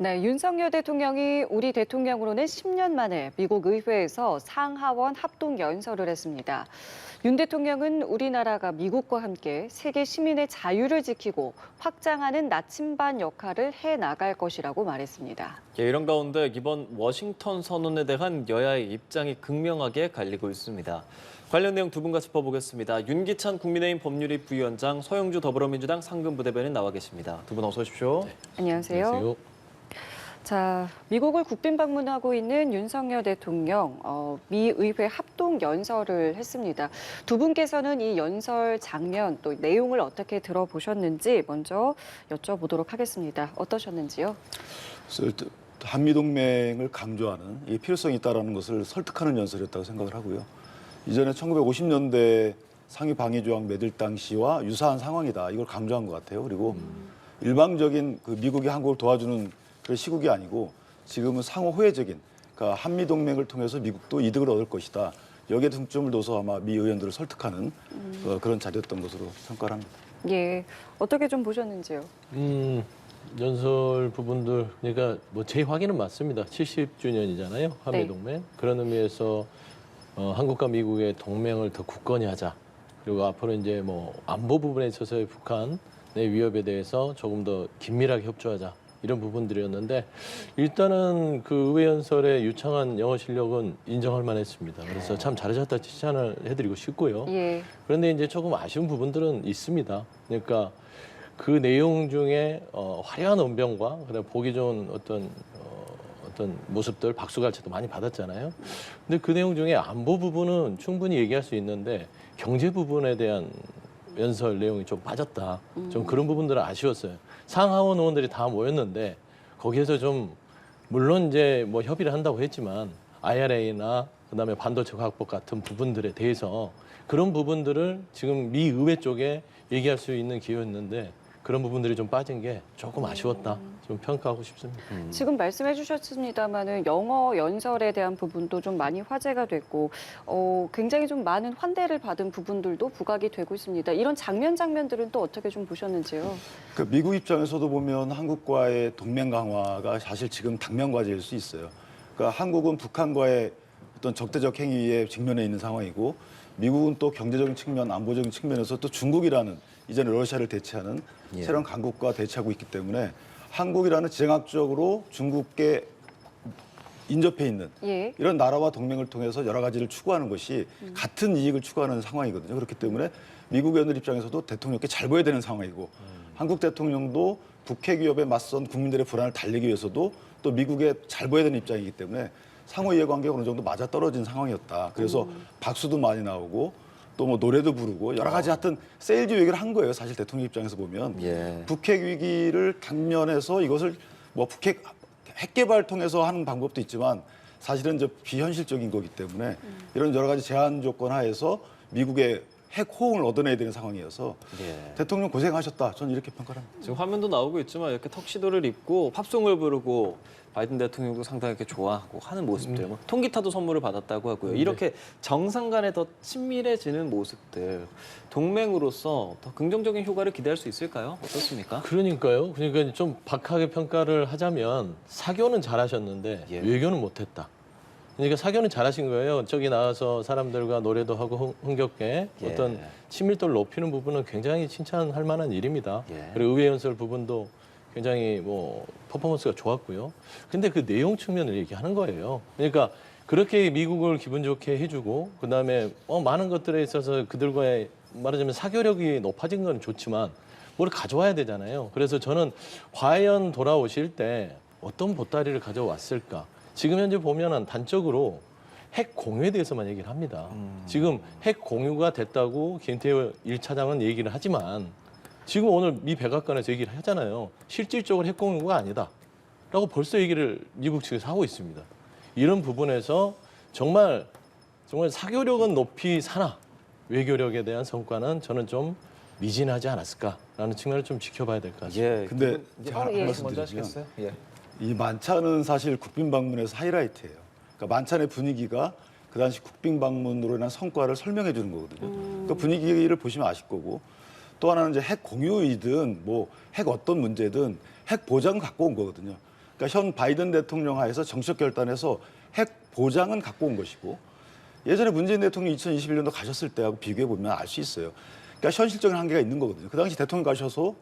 네, 윤석열 대통령이 우리 대통령으로는 10년 만에 미국 의회에서 상하원 합동 연설을 했습니다. 윤 대통령은 우리나라가 미국과 함께 세계 시민의 자유를 지키고 확장하는 나침반 역할을 해 나갈 것이라고 말했습니다. 이런 가운데 이번 워싱턴 선언에 대한 여야의 입장이 극명하게 갈리고 있습니다. 관련 내용 두 분과 짚어보겠습니다. 윤기찬 국민의힘 법률위 부위원장, 서영주 더불어민주당 상근부대변인 나와 계십니다. 두 분 어서 오십시오. 안녕하세요. 안녕하세요. 자, 미국을 국빈 방문하고 있는 윤석열 대통령, 미 의회 합동 연설을 했습니다. 두 분께서는 이 연설 장면 또 내용을 어떻게 들어보셨는지 먼저 여쭤보도록 하겠습니다. 어떠셨는지요? 한미동맹을 강조하는 이 필요성이 있다는 것을 설득하는 연설이었다고 생각을 하고요. 이전에 1950년대 상위 방위조약 맺을 당시와 유사한 상황이다. 이걸 강조한 것 같아요. 그리고 일방적인 미국이 한국을 도와주는 그런 시국이 아니고 지금은 상호 호혜적인, 그러니까 한미동맹을 통해서 미국도 이득을 얻을 것이다. 여기에 중점을 둬서 아마 미 의원들을 설득하는 그런 자리였던 것으로 평가를 합니다. 예, 어떻게 좀 보셨는지요? 연설 부분들, 그러니까 뭐 제 확인은 맞습니다. 70주년이잖아요, 한미동맹. 그런 의미에서 한국과 미국의 동맹을 더 굳건히 하자. 그리고 앞으로 이제 뭐 안보 부분에 있어서의 북한의 위협에 대해서 조금 더 긴밀하게 협조하자. 이런 부분들이었는데 일단은 그 의회 연설의 유창한 영어 실력은 인정할 만했습니다. 그래서 참 잘하셨다 칭찬을 해드리고 싶고요. 예. 그런데 이제 조금 아쉬운 부분들은 있습니다. 그러니까 그 내용 중에 화려한 언변과 그다음에 보기 좋은 어떤 모습들, 박수갈채도 많이 받았잖아요. 근데 그 내용 중에 안보 부분은 충분히 얘기할 수 있는데 경제 부분에 대한 연설 내용이 좀 빠졌다. 좀 그런 부분들은 아쉬웠어요. 상하원 의원들이 다 모였는데 거기에서 좀 물론 이제 뭐 협의를 한다고 했지만 IRA나 그다음에 반도체 화학법 같은 부분들에 대해서 그런 부분들을 지금 미 의회 쪽에 얘기할 수 있는 기회였는데 그런 부분들이 좀 빠진 게 조금 아쉬웠다. 좀 평가하고 싶습니다. 지금 말씀해 주셨습니다마는 영어 연설에 대한 부분도 좀 많이 화제가 됐고 굉장히 좀 많은 환대를 받은 부분들도 부각이 되고 있습니다. 이런 장면들은 또 어떻게 좀 보셨는지요? 미국 입장에서도 보면 한국과의 동맹 강화가 사실 지금 당면 과제일 수 있어요. 그러니까 한국은 북한과의 어떤 적대적 행위에 직면해 있는 상황이고 미국은 또 경제적인 측면, 안보적인 측면에서 또 중국이라는 이제는 러시아를 대체하는 새로운 강국과 대치하고 있기 때문에 한국이라는 지정학적으로 중국에 인접해 있는 이런 나라와 동맹을 통해서 여러 가지를 추구하는 것이 같은 이익을 추구하는 상황이거든요. 그렇기 때문에 미국 의원들 입장에서도 대통령께 잘 보여야 되는 상황이고 한국 대통령도 북핵 위협에 맞선 국민들의 불안을 달래기 위해서도 또 미국에 잘 보여야 되는 입장이기 때문에 상호 이해관계가 어느 정도 맞아떨어진 상황이었다. 그래서 박수도 많이 나오고 또 뭐 노래도 부르고 여러 가지 하여튼 세일즈 얘기를 한 거예요. 사실 대통령 입장에서 보면 북핵 위기를 당면해서 이것을 뭐 북핵 핵 개발 통해서 하는 방법도 있지만 사실은 이제 비현실적인 거기 때문에 이런 여러 가지 제한 조건 하에서 미국의 핵 호응을 얻어내야 되는 상황이어서 대통령 고생하셨다. 저는 이렇게 평가를 합니다. 지금 화면도 나오고 있지만 이렇게 턱시도를 입고 팝송을 부르고 바이든 대통령도 상당히 이렇게 좋아하고 하는 모습들, 뭐 통기타도 선물을 받았다고 하고요. 이렇게 정상 간에 더 친밀해지는 모습들, 동맹으로서 더 긍정적인 효과를 기대할 수 있을까요? 어떻습니까? 그러니까요. 그러니까 좀 박하게 평가를 하자면 사교는 잘하셨는데 외교는 못했다. 그러니까 사교는 잘하신 거예요. 저기 나와서 사람들과 노래도 하고 흥겹게 어떤 친밀도를 높이는 부분은 굉장히 칭찬할 만한 일입니다. 그리고 의회 연설 부분도 굉장히 뭐 퍼포먼스가 좋았고요. 근데 그 내용 측면을 얘기하는 거예요. 그러니까 그렇게 미국을 기분 좋게 해주고 그다음에 많은 것들에 있어서 그들과의 말하자면 사교력이 높아진 건 좋지만 뭘 가져와야 되잖아요. 그래서 저는 과연 돌아오실 때 어떤 보따리를 가져왔을까? 지금 현재 보면은 단적으로 핵 공유에 대해서만 얘기를 합니다. 지금 핵 공유가 됐다고 김태호 1차장은 얘기를 하지만 지금 오늘 미 백악관에서 얘기를 하잖아요. 실질적으로 핵 공유가 아니다. 라고 벌써 얘기를 미국 측에서 하고 있습니다. 이런 부분에서 정말 사교력은 높이 사나 외교력에 대한 성과는 저는 좀 미진하지 않았을까라는 측면을 좀 지켜봐야 될 것 같습니다. 근데 제가 한 말씀 먼저 드리면 하시겠어요? 이 만찬은 사실 국빈 방문에서 하이라이트예요. 그러니까 만찬의 분위기가 그 당시 국빈 방문으로 인한 성과를 설명해 주는 거거든요. 그 분위기를 보시면 아실 거고 또 하나는 이제 핵 공유이든 뭐 핵 어떤 문제든 핵 보장 갖고 온 거거든요. 그러니까 현 바이든 대통령 하에서 정책 결단에서 핵 보장은 갖고 온 것이고 예전에 문재인 대통령이 2021년도 가셨을 때하고 비교해 보면 알 수 있어요. 그러니까 현실적인 한계가 있는 거거든요. 그 당시 대통령 가셔서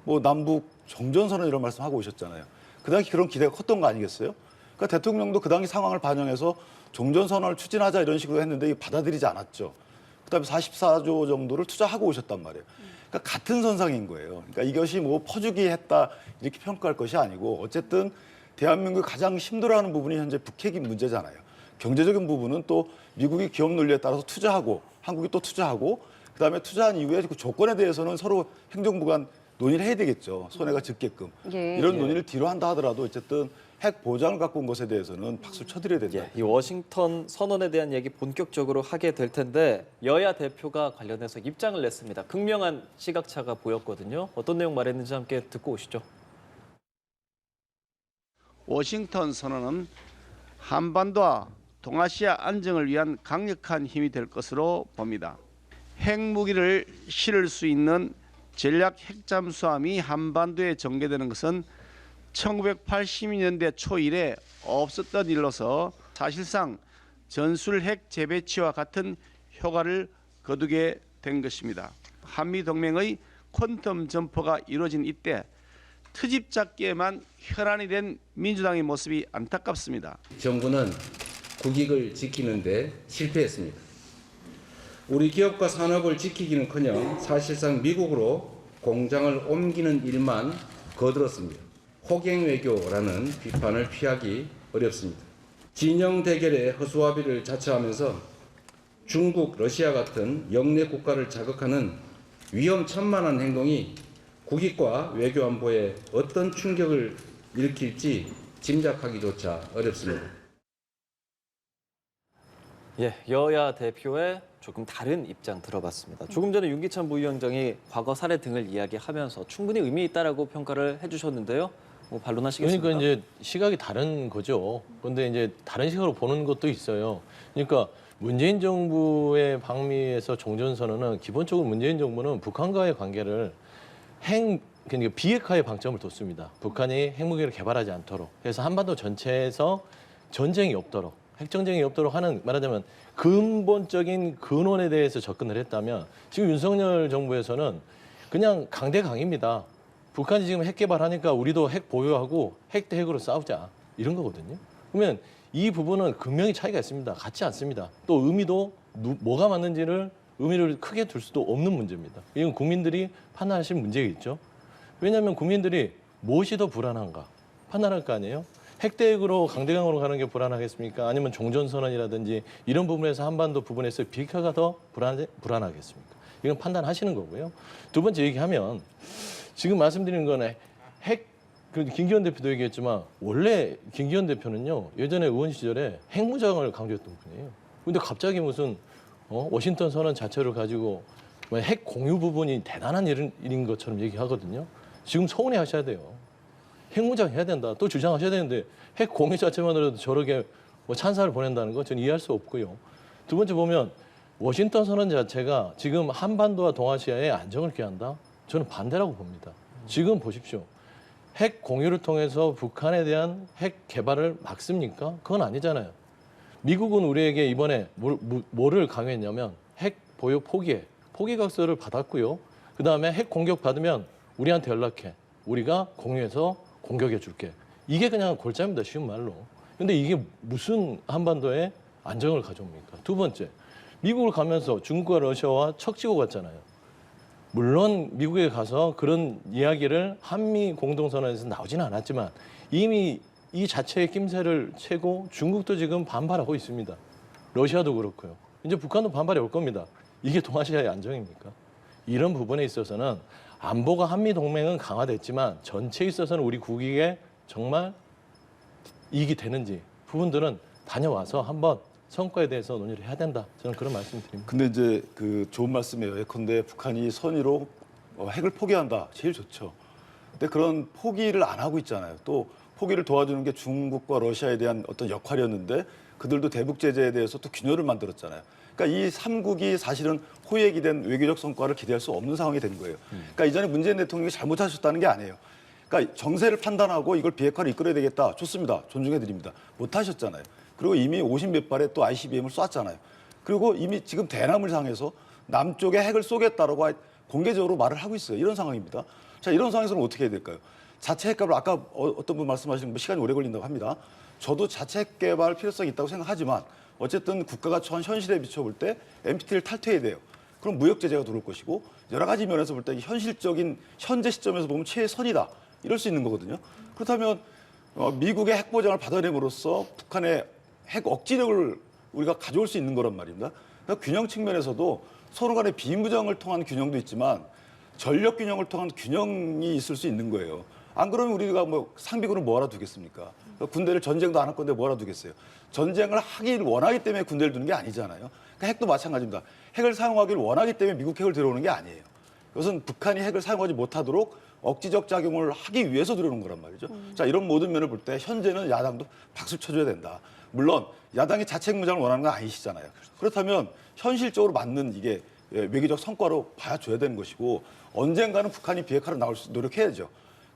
뭐 남북 정전선언 이런 말씀하고 오셨잖아요. 그 당시 그런 기대가 컸던 거 아니겠어요? 그러니까 대통령도 그 당시 상황을 반영해서 종전선언을 추진하자 이런 식으로 했는데 받아들이지 않았죠. 그다음에 44조 정도를 투자하고 오셨단 말이에요. 그러니까 같은 선상인 거예요. 그러니까 이것이 뭐 퍼주기 했다 이렇게 평가할 것이 아니고 어쨌든 대한민국이 가장 힘들어하는 부분이 현재 북핵이 문제잖아요. 경제적인 부분은 또 미국이 기업 논리에 따라서 투자하고 한국이 또 투자하고 그다음에 투자한 이후에 그 조건에 대해서는 서로 행정부 간 논의를 해야 되겠죠. 손해가 적게끔. 이런 논의를 뒤로 한다 하더라도 어쨌든 핵 보장을 갖고 온 것에 대해서는 박수를 쳐드려야 된다. 이 워싱턴 선언에 대한 얘기 본격적으로 하게 될 텐데 여야 대표가 관련해서 입장을 냈습니다. 극명한 시각차가 보였거든요. 어떤 내용 말했는지 함께 듣고 오시죠. 워싱턴 선언은 한반도와 동아시아 안정을 위한 강력한 힘이 될 것으로 봅니다. 핵무기를 실을 수 있는 전략 핵잠수함이 한반도에 전개되는 것은 1980년대 초 이래 없었던 일로서 사실상 전술 핵 재배치와 같은 효과를 거두게 된 것입니다. 한미 동맹의 퀀텀 점퍼가 이루어진 이때 트집 잡기에만 혈안이 된 민주당의 모습이 안타깝습니다. 정부는 국익을 지키는 데 실패했습니다. 우리 기업과 산업을 지키기는커녕 사실상 미국으로 공장을 옮기는 일만 거들었습니다. 호갱 외교라는 비판을 피하기 어렵습니다. 진영 대결의 허수아비를 자처하면서 중국, 러시아 같은 영내 국가를 자극하는 위험천만한 행동이 국익과 외교 안보에 어떤 충격을 일으킬지 짐작하기조차 어렵습니다. 여야 대표의 조금 다른 입장 들어봤습니다. 조금 전에 윤기찬 부위원장이 과거 사례 등을 이야기하면서 충분히 의미 있다라고 평가를 해주셨는데요. 뭐 반론하시겠습니까? 그러니까 이제 시각이 다른 거죠. 그런데 이제 다른 식으로 보는 것도 있어요. 그러니까 문재인 정부의 방미에서 종전선언은 기본적으로 문재인 정부는 북한과의 관계를 그러니까 비핵화에 방점을 뒀습니다. 북한이 핵무기를 개발하지 않도록. 그래서 한반도 전체에서 전쟁이 없도록, 핵전쟁이 없도록 하는 말하자면 근본적인 근원에 대해서 접근을 했다면 지금 윤석열 정부에서는 그냥 강대강입니다. 북한이 지금 핵 개발하니까 우리도 핵 보유하고 핵 대 핵으로 싸우자 이런 거거든요. 그러면 이 부분은 극명히 차이가 있습니다. 같지 않습니다. 또 의미도 뭐가 맞는지를 의미를 크게 둘 수도 없는 문제입니다. 이건 국민들이 판단하실 문제겠죠. 왜냐하면 국민들이 무엇이 더 불안한가 판단할 거 아니에요. 핵대핵으로 강대강으로 가는 게 불안하겠습니까? 아니면 종전선언이라든지 이런 부분에서 한반도 부분에서 비핵화가 더 불안하겠습니까? 이건 판단하시는 거고요. 두 번째 얘기하면 지금 말씀드리는 거는 김기현 대표도 얘기했지만 원래 김기현 대표는요 예전에 의원 시절에 핵무장을 강조했던 분이에요. 근데 갑자기 무슨 워싱턴 선언 자체를 가지고 핵 공유 부분이 대단한 일인 것처럼 얘기하거든요. 지금 서운해하셔야 돼요. 핵무장 해야 된다. 또 주장하셔야 되는데 핵 공유 자체만으로도 저렇게 찬사를 보낸다는 거 저는 이해할 수 없고요. 두 번째 보면 워싱턴 선언 자체가 지금 한반도와 동아시아의 안정을 꾀한다. 저는 반대라고 봅니다. 지금 보십시오. 핵 공유를 통해서 북한에 대한 핵 개발을 막습니까? 그건 아니잖아요. 미국은 우리에게 이번에 뭐를 강요했냐면 핵 보유 포기각서를 받았고요. 그다음에 핵 공격 받으면 우리한테 연락해. 우리가 공유해서 공격해 줄게. 이게 그냥 골자입니다. 쉬운 말로. 근데 이게 무슨 한반도에 안정을 가져옵니까? 두 번째, 미국을 가면서 중국과 러시아와 척지고 갔잖아요. 물론 미국에 가서 그런 이야기를 한미 공동선언에서 나오지는 않았지만 이미 이 자체의 낌새를 채고 중국도 지금 반발하고 있습니다. 러시아도 그렇고요. 이제 북한도 반발이 올 겁니다. 이게 동아시아의 안정입니까? 이런 부분에 있어서는 안보가 한미 동맹은 강화됐지만 전체에 있어서는 우리 국익에 정말 이익이 되는지 부분들은 다녀와서 한번 성과에 대해서 논의를 해야 된다. 저는 그런 말씀드립니다. 근데 이제 그 좋은 말씀이에요. 예컨대 북한이 선의로 핵을 포기한다. 제일 좋죠. 근데 그런 포기를 안 하고 있잖아요. 또 포기를 도와주는 게 중국과 러시아에 대한 어떤 역할이었는데 그들도 대북 제재에 대해서 또 균열을 만들었잖아요. 그러니까 이 3국이 사실은 호의에 기댄 외교적 성과를 기대할 수 없는 상황이 된 거예요. 그러니까 이전에 문재인 대통령이 잘못하셨다는 게 아니에요. 그러니까 정세를 판단하고 이걸 비핵화를 이끌어야 되겠다. 좋습니다. 존중해 드립니다. 못 하셨잖아요. 그리고 이미 50몇 발의 또 ICBM을 쐈잖아요. 그리고 이미 지금 대남을 향해서 남쪽에 핵을 쏘겠다라고 공개적으로 말을 하고 있어요. 이런 상황입니다. 자, 이런 상황에서는 어떻게 해야 될까요? 자체 핵개발, 아까 어떤 분 말씀하시는 거 시간이 오래 걸린다고 합니다. 저도 자체 핵개발 필요성이 있다고 생각하지만 어쨌든 국가가 처한 현실에 비춰볼 때 NPT를 탈퇴해야 돼요. 그럼 무역 제재가 들어올 것이고 여러 가지 면에서 볼 때 현실적인 현재 시점에서 보면 최선이다. 이럴 수 있는 거거든요. 그렇다면 미국의 핵 보장을 받아냄으로써 북한의 핵 억지력을 우리가 가져올 수 있는 거란 말입니다. 그러니까 균형 측면에서도 서로 간의 비무장을 통한 균형도 있지만 전력 균형을 통한 균형이 있을 수 있는 거예요. 안 그러면 우리가 뭐 상비군을 뭐하러 두겠습니까? 군대를 전쟁도 안 할 건데 뭐하러 두겠어요? 전쟁을 하길 원하기 때문에 군대를 두는 게 아니잖아요. 그러니까 핵도 마찬가지입니다. 핵을 사용하기를 원하기 때문에 미국 핵을 들여오는 게 아니에요. 이것은 북한이 핵을 사용하지 못하도록 억지적 작용을 하기 위해서 들여오는 거란 말이죠. 자, 이런 모든 면을 볼 때 현재는 야당도 박수 쳐줘야 된다. 물론 야당이 자체 핵무장을 원하는 건 아니시잖아요. 그렇다면 현실적으로 맞는 이게 외교적 성과로 봐줘야 되는 것이고 언젠가는 북한이 비핵화로 나올 수 노력해야죠.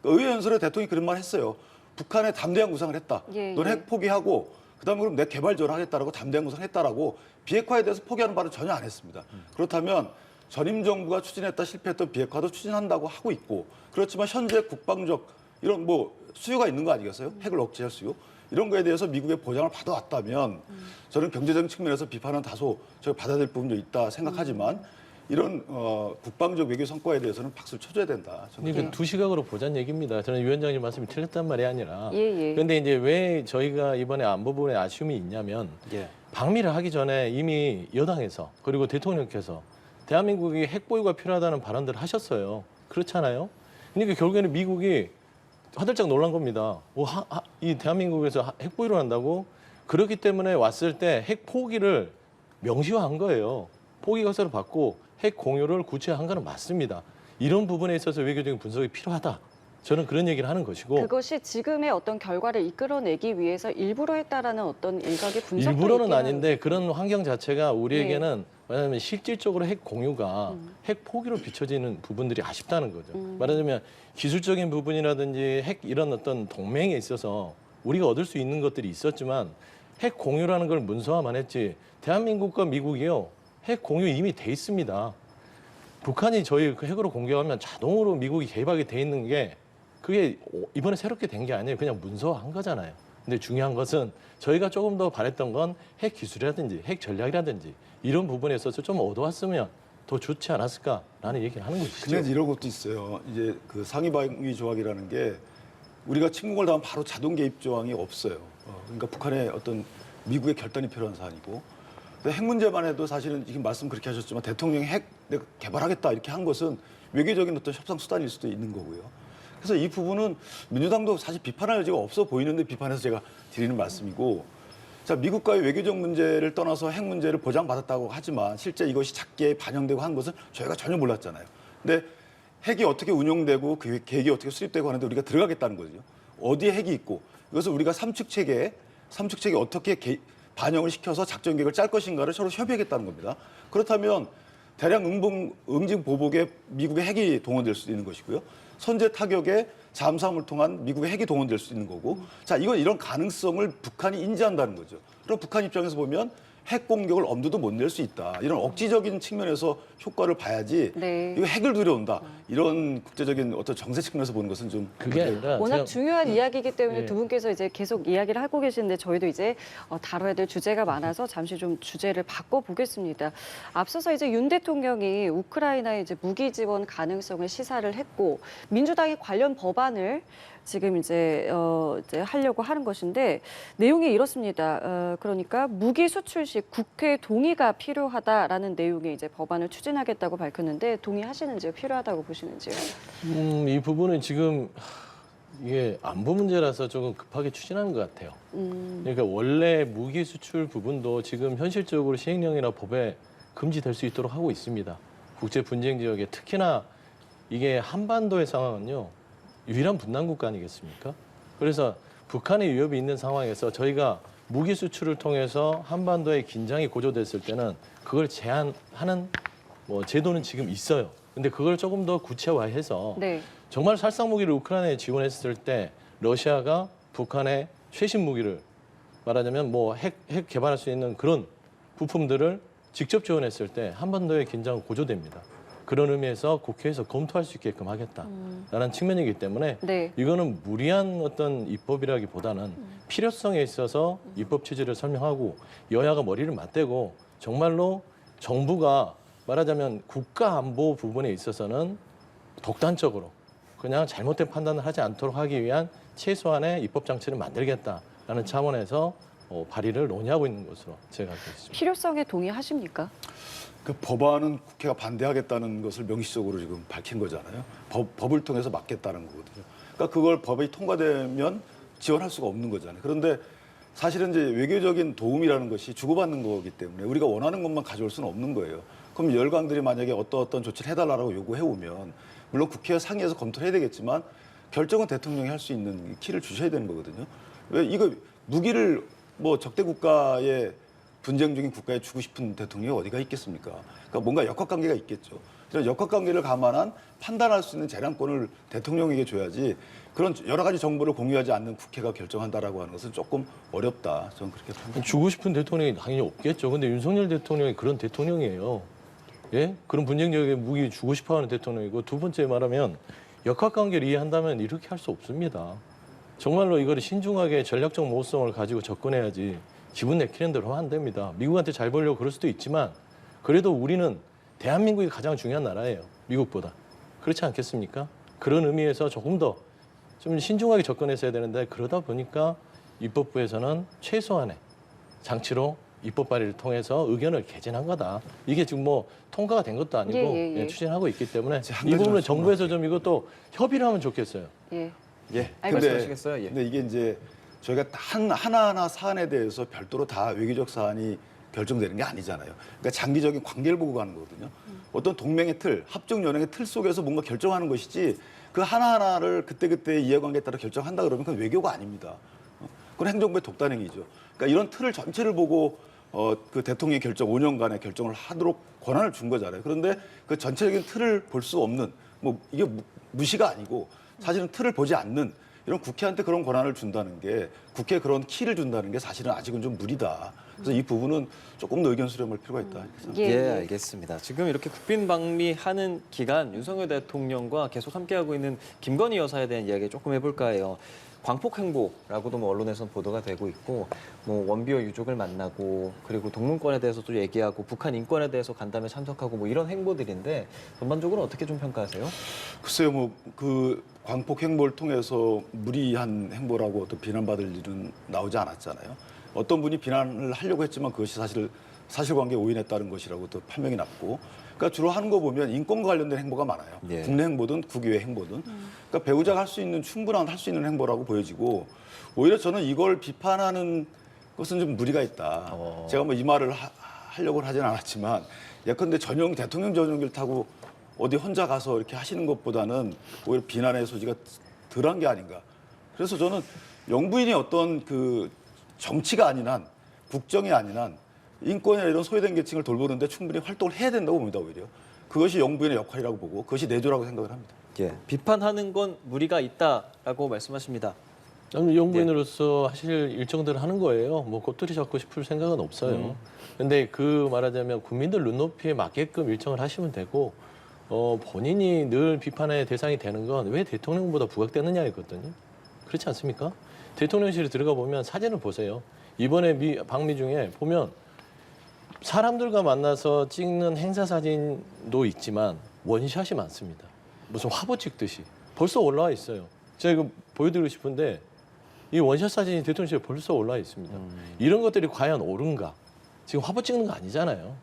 의회 연설에 대통령이 그런 말 했어요. 북한에 담대한 구상을 했다. 예, 넌 예. 핵 포기하고 그다음에 그럼 내 개발 지원을 하겠다라고 담대한 구상을 했다라고 비핵화에 대해서 포기하는 말은 전혀 안 했습니다. 그렇다면 전임 정부가 추진했다 실패했던 비핵화도 추진한다고 하고 있고 그렇지만 현재 국방적 이런 뭐 수요가 있는 거 아니겠어요? 핵을 억제할 수요? 이런 거에 대해서 미국의 보장을 받아왔다면 저는 경제적인 측면에서 비판은 다소 저가 받아들일 부분도 있다 생각하지만 이런 국방적 외교 성과에 대해서는 박수를 쳐줘야 된다. 저는 그러니까 두 시각으로 보자는 얘기입니다. 저는 위원장님 말씀이 틀렸단 말이 아니라. 예. 그런데 이제 왜 저희가 이번에 안보 부분에 아쉬움이 있냐면 예. 방미를 하기 전에 이미 여당에서 그리고 대통령께서 대한민국이 핵 보유가 필요하다는 발언들을 하셨어요. 그렇잖아요. 그러니까 결국에는 미국이 화들짝 놀란 겁니다. 이 대한민국에서 핵 보유를 한다고? 그렇기 때문에 왔을 때 핵 포기를 명시화한 거예요. 포기 거사를 받고 핵 공유를 구체화한 거는 맞습니다. 이런 부분에 있어서 외교적인 분석이 필요하다. 저는 그런 얘기를 하는 것이고 그것이 지금의 어떤 결과를 이끌어내기 위해서 일부러 했다라는 어떤 일각의 분석도 일부러는 있기는 아닌데 그런 환경 자체가 우리에게는 왜냐하면 실질적으로 핵 공유가 핵 포기로 비춰지는 부분들이 아쉽다는 거죠. 말하자면 기술적인 부분이라든지 핵 이런 어떤 동맹에 있어서 우리가 얻을 수 있는 것들이 있었지만 핵 공유라는 걸 문서화만 했지 대한민국과 미국이요 핵 공유 이미 돼 있습니다. 북한이 저희 그 핵으로 공격하면 자동으로 미국이 개입하게 돼 있는 게 그게 이번에 새롭게 된 게 아니에요. 그냥 문서화한 거잖아요. 근데 중요한 것은 저희가 조금 더 바랬던 건 핵 기술이라든지 핵 전략이라든지 이런 부분에 있어서 좀 얻어왔으면 더 좋지 않았을까라는 얘기를 하는 것이죠. 근데 이런 것도 있어요. 이제 그 상위방위 조약이라는 게 우리가 침공을 당하면 바로 자동 개입 조항이 없어요. 그러니까 북한의 어떤 미국의 결단이 필요한 사안이고. 근데 핵 문제만 해도 사실은 지금 말씀 그렇게 하셨지만 대통령이 핵 내가 개발하겠다 이렇게 한 것은 외교적인 어떤 협상 수단일 수도 있는 거고요. 그래서 이 부분은 민주당도 사실 비판할 여지가 없어 보이는데 비판해서 제가 드리는 말씀이고 자, 미국과의 외교적 문제를 떠나서 핵 문제를 보장받았다고 하지만 실제 이것이 작게 반영되고 한 것은 저희가 전혀 몰랐잖아요. 근데 핵이 어떻게 운용되고 그 계획이 어떻게 수립되고 하는데 우리가 들어가겠다는 거죠. 어디에 핵이 있고 이것을 우리가 삼축 체계에 어떻게 반영을 시켜서 작전 계획을 짤 것인가를 서로 협의하겠다는 겁니다. 그렇다면 대량 응징 보복에 미국의 핵이 동원될 수도 있는 것이고요. 선제 타격에 잠수함을 통한 미국의 핵이 동원될 수 있는 거고 자 이건 이런 가능성을 북한이 인지한다는 거죠. 그럼 북한 입장에서 보면 핵 공격을 엄두도 못 낼 수 있다. 이런 억지적인 측면에서 효과를 봐야지 네. 이거 핵을 두려운다. 이런 국제적인 어떤 정세 측면에서 보는 것은 좀 그게 아니라 워낙 제가 중요한 이야기이기 때문에 예. 두 분께서 이제 계속 이야기를 하고 계시는데 저희도 이제 다뤄야 될 주제가 많아서 잠시 좀 주제를 바꿔보겠습니다. 앞서서 이제 윤 대통령이 우크라이나에 이제 무기 지원 가능성을 시사를 했고 민주당이 관련 법안을 지금 이제 하려고 하는 것인데 내용이 이렇습니다. 그러니까 무기 수출 시 국회 동의가 필요하다라는 내용의 이제 법안을 추진하겠다고 밝혔는데 동의하시는지요? 필요하다고 보시는지요? 이 부분은 지금 이게 안보 문제라서 조금 급하게 추진하는 것 같아요. 그러니까 원래 무기 수출 부분도 지금 현실적으로 시행령이나 법에 금지될 수 있도록 하고 있습니다. 국제 분쟁 지역에 특히나 이게 한반도의 상황은요. 유일한 분단 국가 아니겠습니까? 그래서 북한의 위협이 있는 상황에서 저희가 무기 수출을 통해서 한반도의 긴장이 고조됐을 때는 그걸 제한하는 제도는 지금 있어요. 근데 그걸 조금 더 구체화해서 네. 정말 살상 무기를 우크라이나에 지원했을 때 러시아가 북한의 최신 무기를 말하자면 뭐 핵 개발할 수 있는 그런 부품들을 직접 지원했을 때 한반도의 긴장은 고조됩니다. 그런 의미에서 국회에서 검토할 수 있게끔 하겠다라는 측면이기 때문에 네. 이거는 무리한 어떤 입법이라기보다는 필요성에 있어서 입법 취지를 설명하고 여야가 머리를 맞대고 정말로 정부가 말하자면 국가 안보 부분에 있어서는 독단적으로 그냥 잘못된 판단을 하지 않도록 하기 위한 최소한의 입법 장치를 만들겠다라는 차원에서 발의를 논의하고 있는 것으로 제가 알고 있습니다. 필요성에 동의하십니까? 그 법안은 국회가 반대하겠다는 것을 명시적으로 지금 밝힌 거잖아요. 법을 통해서 막겠다는 거거든요. 그러니까 그걸 법이 통과되면 지원할 수가 없는 거잖아요. 그런데 사실은 이제 외교적인 도움이라는 것이 주고받는 거기 때문에 우리가 원하는 것만 가져올 수는 없는 거예요. 그럼 열강들이 만약에 어떤 조치를 해달라고 요구해 오면 물론 국회와 상의해서 검토를 해야 되겠지만 결정은 대통령이 할 수 있는 키를 주셔야 되는 거거든요. 왜 이거 무기를 뭐 적대 국가에 분쟁 중인 국가에 주고 싶은 대통령이 어디가 있겠습니까? 그러니까 뭔가 역학관계가 있겠죠. 그래서 역학관계를 감안한 판단할 수 있는 재량권을 대통령에게 줘야지 그런 여러 가지 정보를 공유하지 않는 국회가 결정한다라고 하는 것은 조금 어렵다. 저는 그렇게 판단합니다. 주고 싶은 대통령이 당연히 없겠죠. 근데 윤석열 대통령이 그런 대통령이에요. 예? 그런 분쟁 지역에 무기 주고 싶어하는 대통령이고 두 번째 말하면 역학관계를 이해한다면 이렇게 할 수 없습니다. 정말로 이거를 신중하게 전략적 모호성을 가지고 접근해야지 기분 내키는 대로 하면 안 됩니다. 미국한테 잘 보려고 그럴 수도 있지만 그래도 우리는 대한민국이 가장 중요한 나라예요. 미국보다. 그렇지 않겠습니까? 그런 의미에서 조금 더 좀 신중하게 접근했어야 되는데 그러다 보니까 입법부에서는 최소한의 장치로 입법 발의를 통해서 의견을 개진한 거다. 이게 지금 뭐 통과가 된 것도 아니고 예. 추진하고 있기 때문에 한 이 가지 부분은 말씀만 정부에서 좀 이것도 협의를 하면 좋겠어요. 예. 예. 말씀하시겠어요? 예. 근데 이게 이제 저희가 하나하나 사안에 대해서 별도로 다 외교적 사안이 결정되는 게 아니잖아요. 그러니까 장기적인 관계를 보고 가는 거거든요. 어떤 동맹의 틀, 합종연행의 틀 속에서 뭔가 결정하는 것이지 그 하나하나를 그때그때의 이해관계에 따라 결정한다 그러면 그건 외교가 아닙니다. 그건 행정부의 독단행위죠. 그러니까 이런 틀을 전체를 보고 그 대통령의 결정, 5년간의 결정을 하도록 권한을 준 거잖아요. 그런데 그 전체적인 틀을 볼 수 없는 뭐 이게 무시가 아니고 사실은 틀을 보지 않는 이런 국회한테 그런 권한을 준다는 게 국회에 그런 키를 준다는 게 사실은 아직은 좀 무리다. 그래서 이 부분은 조금 더 의견 수렴할 필요가 있다. 이렇게 생각합니다. 예, 알겠습니다. 지금 이렇게 국빈 방미하는 기간 윤석열 대통령과 계속 함께하고 있는 김건희 여사에 대한 이야기 조금 해볼까 해요. 광폭 행보라고도 뭐 언론에서는 보도가 되고 있고 뭐 원비어 유족을 만나고 그리고 동문권에 대해서도 얘기하고 북한 인권에 대해서 간담회 참석하고 뭐 이런 행보들인데 전반적으로 어떻게 좀 평가하세요? 글쎄요, 뭐 그 광폭 행보를 통해서 무리한 행보라고 또 비난받을 일은 나오지 않았잖아요. 어떤 분이 비난을 하려고 했지만 그것이 사실관계에 오인했다는 것이라고 또 판명이 났고, 그러니까 주로 하는 거 보면 인권과 관련된 행보가 많아요. 예. 국내 행보든 국외 행보든. 그러니까 배우자가 할 수 있는 충분한 할 수 있는 행보라고 보여지고, 오히려 저는 이걸 비판하는 것은 좀 무리가 있다. 제가 뭐 이 말을 하려고 하진 않았지만, 예컨대 대통령 전용기를 타고 어디 혼자 가서 이렇게 하시는 것보다는 오히려 비난의 소지가 덜한 게 아닌가. 그래서 저는 영부인이 어떤 그 정치가 아닌 한, 국정이 아닌 한 인권이나 이런 소외된 계층을 돌보는데 충분히 활동을 해야 된다고 봅니다, 오히려. 그것이 영부인의 역할이라고 보고 그것이 내조라고 생각을 합니다. 예, 비판하는 건 무리가 있다라고 말씀하십니다. 저는 영부인으로서 하실 일정들을 하는 거예요. 뭐 꼬투리 잡고 싶을 생각은 없어요. 근데 그 말하자면 국민들 눈높이에 맞게끔 일정을 하시면 되고 본인이 늘 비판의 대상이 되는 건 왜 대통령보다 부각되느냐였거든요. 그렇지 않습니까? 대통령실에 들어가 보면 사진을 보세요. 이번에 방미 중에 보면 사람들과 만나서 찍는 행사 사진도 있지만 원샷이 많습니다. 무슨 화보 찍듯이 벌써 올라와 있어요. 제가 이거 보여드리고 싶은데 이 원샷 사진이 대통령실에 벌써 올라와 있습니다. 이런 것들이 과연 옳은가? 지금 화보 찍는 거 아니잖아요.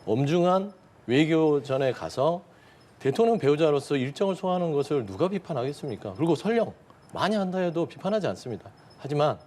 엄중한 외교전에 가서 대통령 배우자로서 일정을 소화하는 것을 누가 비판하겠습니까? 그리고 설령 많이 한다 해도 비판하지 않습니다. 하지만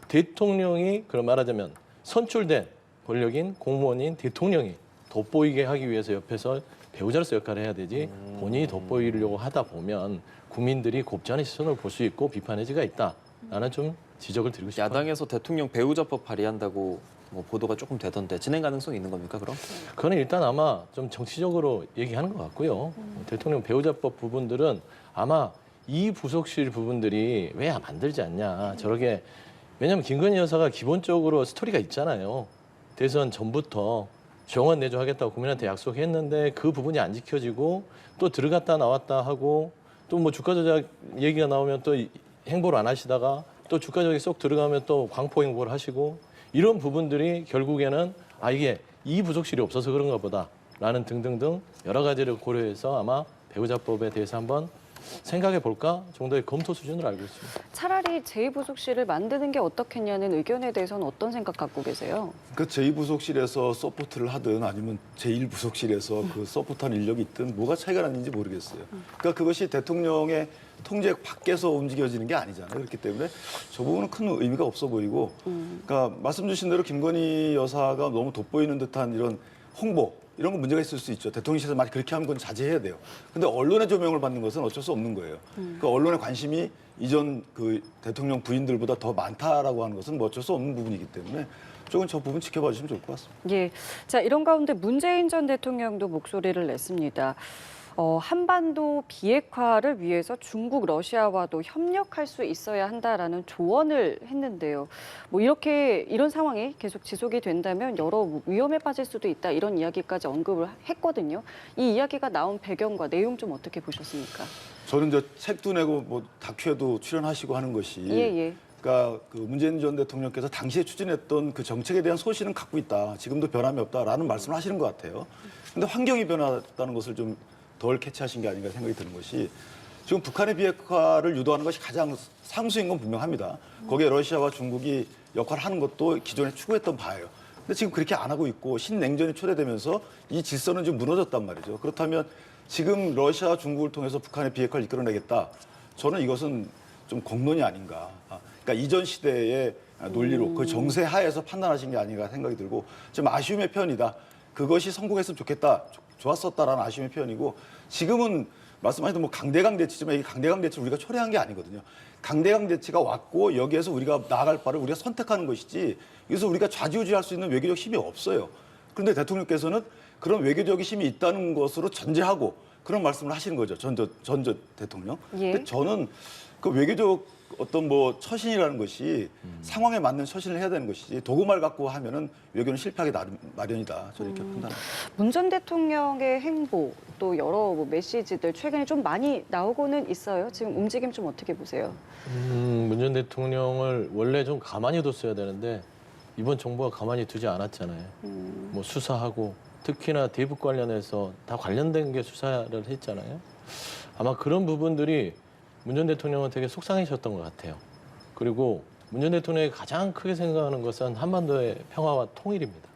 대통령이 그런 말하자면 선출된 권력인 공무원인 대통령이 돋보이게 하기 위해서 옆에서 배우자로서 역할을 해야 되지 본인이 돋보이려고 하다 보면 국민들이 곱지 않은 시선을 볼 수 있고 비판의 여지가 있다. 나는 좀 지적을 드리고 싶어요. 야당에서 대통령 배우자법 발의한다고 뭐 보도가 조금 되던데 진행 가능성이 있는 겁니까 그럼? 그거는 일단 아마 좀 정치적으로 얘기하는 것 같고요. 대통령 배우자법 부분들은 아마 이 부속실 부분들이 왜 만들지 않냐. 저렇게 왜냐하면 김건희 여사가 기본적으로 스토리가 있잖아요. 대선 전부터 정원 내조하겠다고 국민한테 약속했는데 그 부분이 안 지켜지고 또 들어갔다 나왔다 하고 또 뭐 주가 조작 얘기가 나오면 또 행보를 안 하시다가 또 주가 조작이 쏙 들어가면 또 광포 행보를 하시고 이런 부분들이 결국에는 아 이게 이 부속실이 없어서 그런가 보다라는 등등등 여러 가지를 고려해서 아마 배우자법에 대해서 한번 생각해 볼까 정도의 검토 수준으로 알고 있습니다. 차라리 제2부속실을 만드는 게 어떻겠냐는 의견에 대해서는 어떤 생각 갖고 계세요? 그 제2부속실에서 서포트를 하든 아니면 제1부속실에서 그 서포트하는 인력이 있든 뭐가 차이가 나는지 모르겠어요. 그러니까 그것이 대통령의 통제 밖에서 움직여지는 게 아니잖아요. 그렇기 때문에 저 부분은 큰 의미가 없어 보이고 그러니까 말씀 주신 대로 김건희 여사가 너무 돋보이는 듯한 이런 홍보 이런 거 문제가 있을 수 있죠. 대통령실에서 만약 그렇게 하면 그건 자제해야 돼요. 근데 언론의 조명을 받는 것은 어쩔 수 없는 거예요. 그 언론의 관심이 이전 그 대통령 부인들보다 더 많다라고 하는 것은 뭐 어쩔 수 없는 부분이기 때문에 조금 저 부분 지켜봐 주시면 좋을 것 같습니다. 예. 자, 이런 가운데 문재인 전 대통령도 목소리를 냈습니다. 한반도 비핵화를 위해서 중국, 러시아와도 협력할 수 있어야 한다라는 조언을 했는데요. 뭐 이런 상황이 계속 지속이 된다면 여러 위험에 빠질 수도 있다 이런 이야기까지 언급을 했거든요. 이 이야기가 나온 배경과 내용 좀 어떻게 보셨습니까? 저는 이제 책도 내고 뭐 다큐에도 출연하시고 하는 것이 예. 그러니까 그 문재인 전 대통령께서 당시에 추진했던 그 정책에 대한 소신은 갖고 있다. 지금도 변함이 없다라는 말씀을 하시는 것 같아요. 근데 환경이 변했다는 것을 좀 덜 캐치하신 게 아닌가 생각이 드는 것이 지금 북한의 비핵화를 유도하는 것이 가장 상수인 건 분명합니다. 거기에 러시아와 중국이 역할을 하는 것도 기존에 추구했던 바예요. 근데 지금 그렇게 안 하고 있고 신냉전이 초래되면서 이 질서는 좀 무너졌단 말이죠. 그렇다면 지금 러시아와 중국을 통해서 북한의 비핵화를 이끌어내겠다. 저는 이것은 좀 공론이 아닌가. 그러니까 이전 시대의 논리로 그 정세 하에서 판단하신 게 아닌가 생각이 들고 좀 아쉬움의 표현이다. 그것이 성공했으면 좋겠다. 좋았었다라는 아쉬움의 표현이고 지금은 말씀하신 뭐 강대강 대치지만 이 강대강 대치를 우리가 초래한 게 아니거든요. 강대강 대치가 왔고 여기에서 우리가 나아갈 바를 우리가 선택하는 것이지 여기서 우리가 좌지우지할 수 있는 외교적 힘이 없어요. 그런데 대통령께서는 그런 외교적인 힘이 있다는 것으로 전제하고 그런 말씀을 하시는 거죠. 전 대통령. 예. 근데 저는 그 외교적 어떤 뭐 처신이라는 것이 상황에 맞는 처신을 해야 되는 것이지 도구말 갖고 하면은 외교는 실패하기 마련이다. 저는 이렇게 판단합니다. 문 전 대통령의 행보 또 여러 메시지들 최근에 좀 많이 나오고는 있어요. 지금 움직임 좀 어떻게 보세요? 문 전 대통령을 원래 좀 가만히 뒀어야 되는데 이번 정부가 가만히 두지 않았잖아요. 뭐 수사하고 특히나 대북 관련해서 다 관련된 게 수사를 했잖아요. 아마 그런 부분들이 문 전 대통령은 되게 속상해졌던 것 같아요. 그리고 문 전 대통령이 가장 크게 생각하는 것은 한반도의 평화와 통일입니다.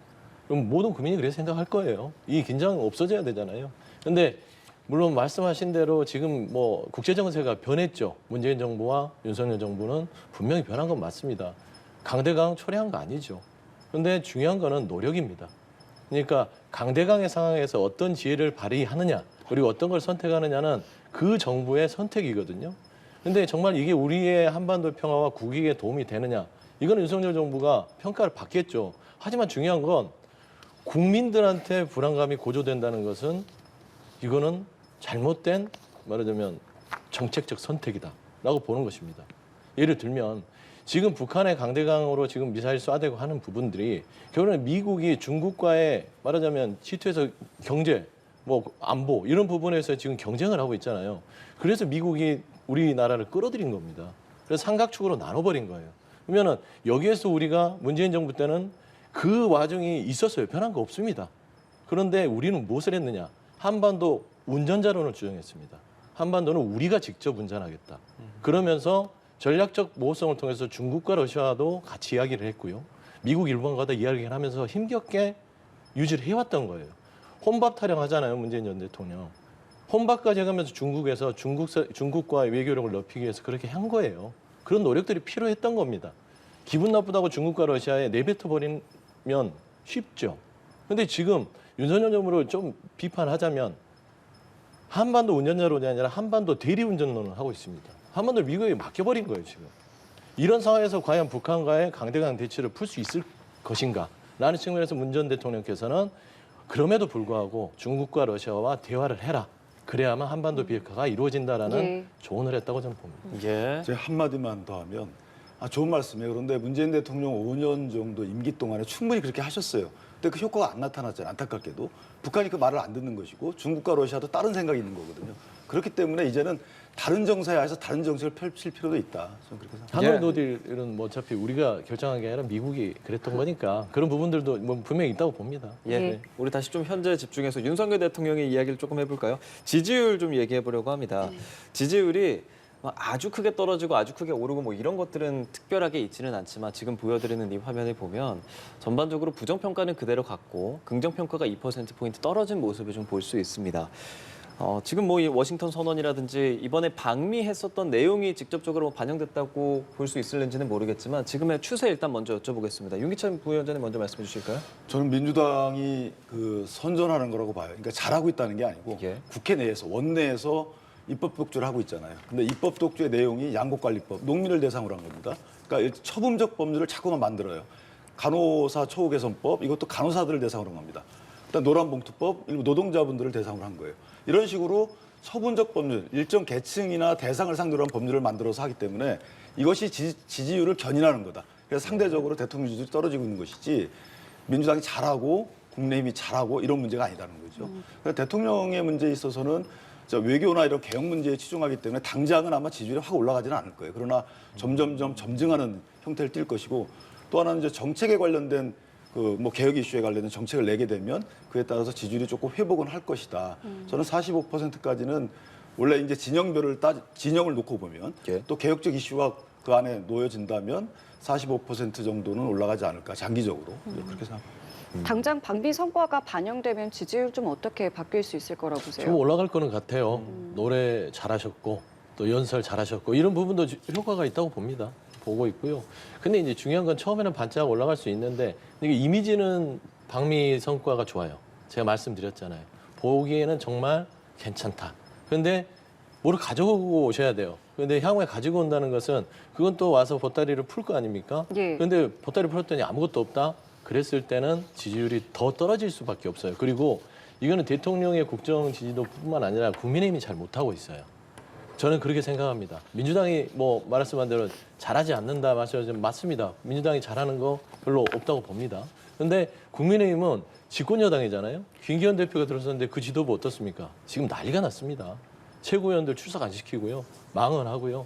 그럼 모든 국민이 그렇게 생각할 거예요. 이 긴장 없어져야 되잖아요. 근데 물론 말씀하신 대로 지금 뭐 국제 정세가 변했죠. 문재인 정부와 윤석열 정부는 분명히 변한 건 맞습니다. 강대강 초래한 거 아니죠. 그런데 중요한 거는 노력입니다. 그러니까 강대강의 상황에서 어떤 지혜를 발휘하느냐 그리고 어떤 걸 선택하느냐는 그 정부의 선택이거든요. 근데 정말 이게 우리의 한반도 평화와 국익에 도움이 되느냐 이건 윤석열 정부가 평가를 받겠죠. 하지만 중요한 건 국민들한테 불안감이 고조된다는 것은 이거는 잘못된 말하자면 정책적 선택이다라고 보는 것입니다. 예를 들면 지금 북한의 강대강으로 지금 미사일 쏴대고 하는 부분들이 결국은 미국이 중국과의 말하자면 G2에서 경제, 뭐 안보 이런 부분에서 지금 경쟁을 하고 있잖아요. 그래서 미국이 우리나라를 끌어들인 겁니다. 그래서 삼각축으로 나눠버린 거예요. 그러면은 여기에서 우리가 문재인 정부 때는 그 와중이 있었어요. 변한 거 없습니다. 그런데 우리는 무엇을 했느냐? 한반도 운전자론을 주장했습니다. 한반도는 우리가 직접 운전하겠다. 그러면서 전략적 모호성을 통해서 중국과 러시아도 같이 이야기를 했고요. 미국, 일본과도 이야기를 하면서 힘겹게 유지를 해왔던 거예요. 혼밥 타령하잖아요, 문재인 전 대통령. 혼밥까지 해가면서 중국에서 중국과 외교력을 높이기 위해서 그렇게 한 거예요. 그런 노력들이 필요했던 겁니다. 기분 나쁘다고 중국과 러시아에 내뱉어버리면 쉽죠. 근데 지금 윤석열 정부를 좀 비판하자면 한반도 운전자론이 아니라 한반도 대리운전론을 하고 있습니다. 한반도를 미국에 맡겨버린 거예요, 지금. 이런 상황에서 과연 북한과의 강대강 대치를 풀 수 있을 것인가? 라는 측면에서 문 전 대통령께서는 그럼에도 불구하고 중국과 러시아와 대화를 해라. 그래야만 한반도 비핵화가 이루어진다라는 예. 조언을 했다고 저는 봅니다. 예. 제가 한마디만 더 하면 좋은 말씀이에요. 그런데 문재인 대통령 5년 정도 임기 동안에 충분히 그렇게 하셨어요. 근데 그 효과가 안 나타났잖아요. 안타깝게도. 북한이 그 말을 안 듣는 것이고 중국과 러시아도 다른 생각이 있는 거거든요. 그렇기 때문에 이제는 다른 정사에서 다른 정책을 펼칠 필요도 있다. 저는 그렇게 생각합니다. 하노이 예. 노딜은 뭐 어차피 우리가 결정한 게 아니라 미국이 그랬던 거니까 그런 부분들도 뭐 분명히 있다고 봅니다. 예. 네. 우리 다시 좀 현재 집중해서 윤석열 대통령의 이야기를 조금 해볼까요? 지지율 좀 얘기해 보려고 합니다. 지지율이 막 아주 크게 떨어지고 아주 크게 오르고 뭐 이런 것들은 특별하게 있지는 않지만 지금 보여드리는 이 화면을 보면 전반적으로 부정평가는 그대로 갔고 긍정평가가 2%포인트 떨어진 모습을 좀 볼 수 있습니다. 지금 뭐 이 워싱턴 선언이라든지 이번에 방미했었던 내용이 직접적으로 반영됐다고 볼 수 있을는지는 모르겠지만 지금의 추세 일단 먼저 여쭤보겠습니다. 윤기찬 부위원장님 먼저 말씀해 주실까요? 저는 민주당이 선전하는 거라고 봐요. 그러니까 잘하고 있다는 게 아니고 예. 국회 내에서 원내에서 입법 독주를 하고 있잖아요. 근데 입법 독주의 내용이 양곡관리법, 농민을 대상으로 한 겁니다. 그러니까 처분적 법률을 자꾸만 만들어요. 간호사 처우 개선법, 이것도 간호사들을 대상으로 한 겁니다. 그다음 노란봉투법, 일부 노동자분들을 대상으로 한 거예요. 이런 식으로 처분적 법률, 일정 계층이나 대상을 상대로 한 법률을 만들어서 하기 때문에 이것이 지지율을 견인하는 거다. 그래서 상대적으로 대통령 지지율이 떨어지고 있는 것이지 민주당이 잘하고 국민의힘이 잘하고 이런 문제가 아니라는 거죠. 그러니까 대통령의 문제에 있어서는 외교나 이런 개혁 문제에 치중하기 때문에 당장은 아마 지지율이 확 올라가지는 않을 거예요. 그러나 점점점 점증하는 형태를 띌 것이고 또 하나는 이제 정책에 관련된 뭐 개혁 이슈에 관련된 정책을 내게 되면 그에 따라서 지지율이 조금 회복은 할 것이다. 저는 45%까지는 원래 이제 진영을 놓고 보면 예. 또 개혁적 이슈가 그 안에 놓여진다면 45% 정도는 올라가지 않을까 장기적으로 그렇게 생각합니다. 당장 방미 성과가 반영되면 지지율 좀 어떻게 바뀔 수 있을 거라고 보세요? 좀 올라갈 거는 같아요. 노래 잘하셨고 또 연설 잘하셨고 이런 부분도 효과가 있다고 봅니다. 보고 있고요. 근데 이제 중요한 건 처음에는 반짝 올라갈 수 있는데 이게 이미지는 방미 성과가 좋아요. 제가 말씀드렸잖아요. 보기에는 정말 괜찮다. 그런데 뭐를 가져오고 오셔야 돼요. 그런데 향후에 가지고 온다는 것은 그건 또 와서 보따리를 풀 거 아닙니까? 예. 그런데 보따리 풀었더니 아무것도 없다. 그랬을 때는 지지율이 더 떨어질 수밖에 없어요. 그리고 이거는 대통령의 국정 지지도뿐만 아니라 국민의힘이 잘 못하고 있어요. 저는 그렇게 생각합니다. 민주당이 뭐 말씀한 대로 잘하지 않는다 말씀하시면 맞습니다. 민주당이 잘하는 거 별로 없다고 봅니다. 그런데 국민의힘은 집권 여당이잖아요. 김기현 대표가 들어섰는데 그 지도부 어떻습니까? 지금 난리가 났습니다. 최고위원들 출석 안 시키고요. 망언하고요.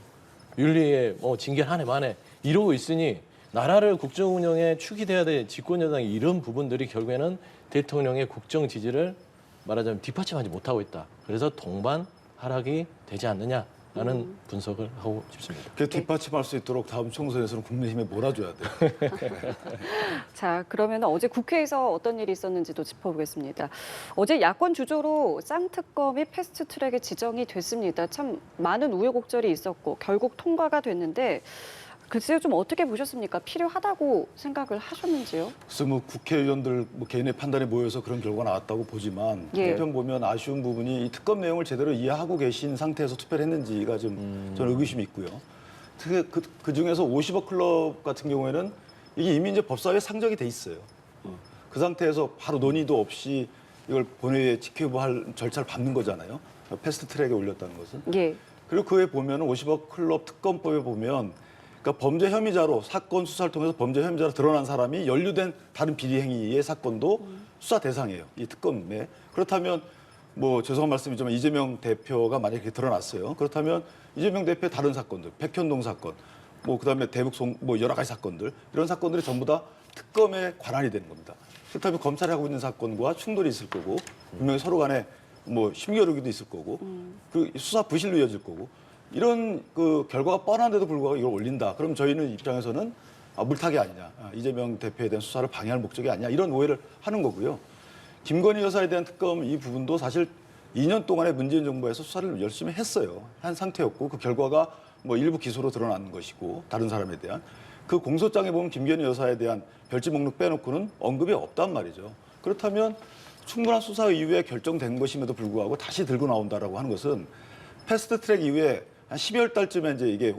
윤리에 징계 한 해 만에 이러고 있으니 나라를 국정 운영에 축이 돼야 될 집권 여당이 이런 부분들이 결국에는 대통령의 국정 지지를 말하자면 뒷받침하지 못하고 있다. 그래서 동반 하락이 되지 않느냐라는 분석을 하고 싶습니다. 그 뒷받침할 수 있도록 다음 총선에서는 국민의힘에 몰아줘야 돼요. 자, 그러면 어제 국회에서 어떤 일이 있었는지도 짚어보겠습니다. 어제 야권 주조로 쌍특검이 패스트트랙에 지정이 됐습니다. 참 많은 우여곡절이 있었고 결국 통과가 됐는데 글쎄요, 좀 어떻게 보셨습니까? 필요하다고 생각을 하셨는지요? 그래서 뭐 국회의원들 개인의 판단에 모여서 그런 결과가 나왔다고 보지만 예. 한편 보면 아쉬운 부분이 이 특검 내용을 제대로 이해하고 계신 상태에서 투표를 했는지가 좀 저는 의구심이 있고요. 특히 그 중에서 50억 클럽 같은 경우에는 이게 이미 이제 법사위에 상정이 돼 있어요. 그 상태에서 바로 논의도 없이 이걸 본회의에 직회부할 절차를 밟는 거잖아요. 패스트 트랙에 올렸다는 것은. 예. 그리고 그에 보면 50억 클럽 특검법에 보면 그러니까 범죄 혐의자로 사건 수사를 통해서 범죄 혐의자로 드러난 사람이 연루된 다른 비리 행위의 사건도 수사 대상이에요. 이 특검에. 그렇다면 뭐 죄송한 말씀이지만 이재명 대표가 만약에 드러났어요. 그렇다면 이재명 대표의 다른 사건들, 백현동 사건, 뭐 그다음에 대북송 뭐 여러 가지 사건들 이런 사건들이 전부 다 특검의 관할이 되는 겁니다. 그렇다면 검찰이 하고 있는 사건과 충돌이 있을 거고 분명히 서로 간에 뭐 심겨루기도 있을 거고 그 수사 부실로 이어질 거고. 이런 그 결과가 뻔한데도 불구하고 이걸 올린다. 그럼 저희는 입장에서는 물타기 아니냐. 이재명 대표에 대한 수사를 방해할 목적이 아니냐. 이런 오해를 하는 거고요. 김건희 여사에 대한 특검 이 부분도 사실 2년 동안에 문재인 정부에서 수사를 열심히 했어요. 한 상태였고 그 결과가 뭐 일부 기소로 드러난 것이고 다른 사람에 대한 그 공소장에 보면 김건희 여사에 대한 별지 목록 빼놓고는 언급이 없단 말이죠. 그렇다면 충분한 수사 이후에 결정된 것임에도 불구하고 다시 들고 나온다라고 하는 것은 패스트 트랙 이후에 한 12월 달쯤에 이제 이게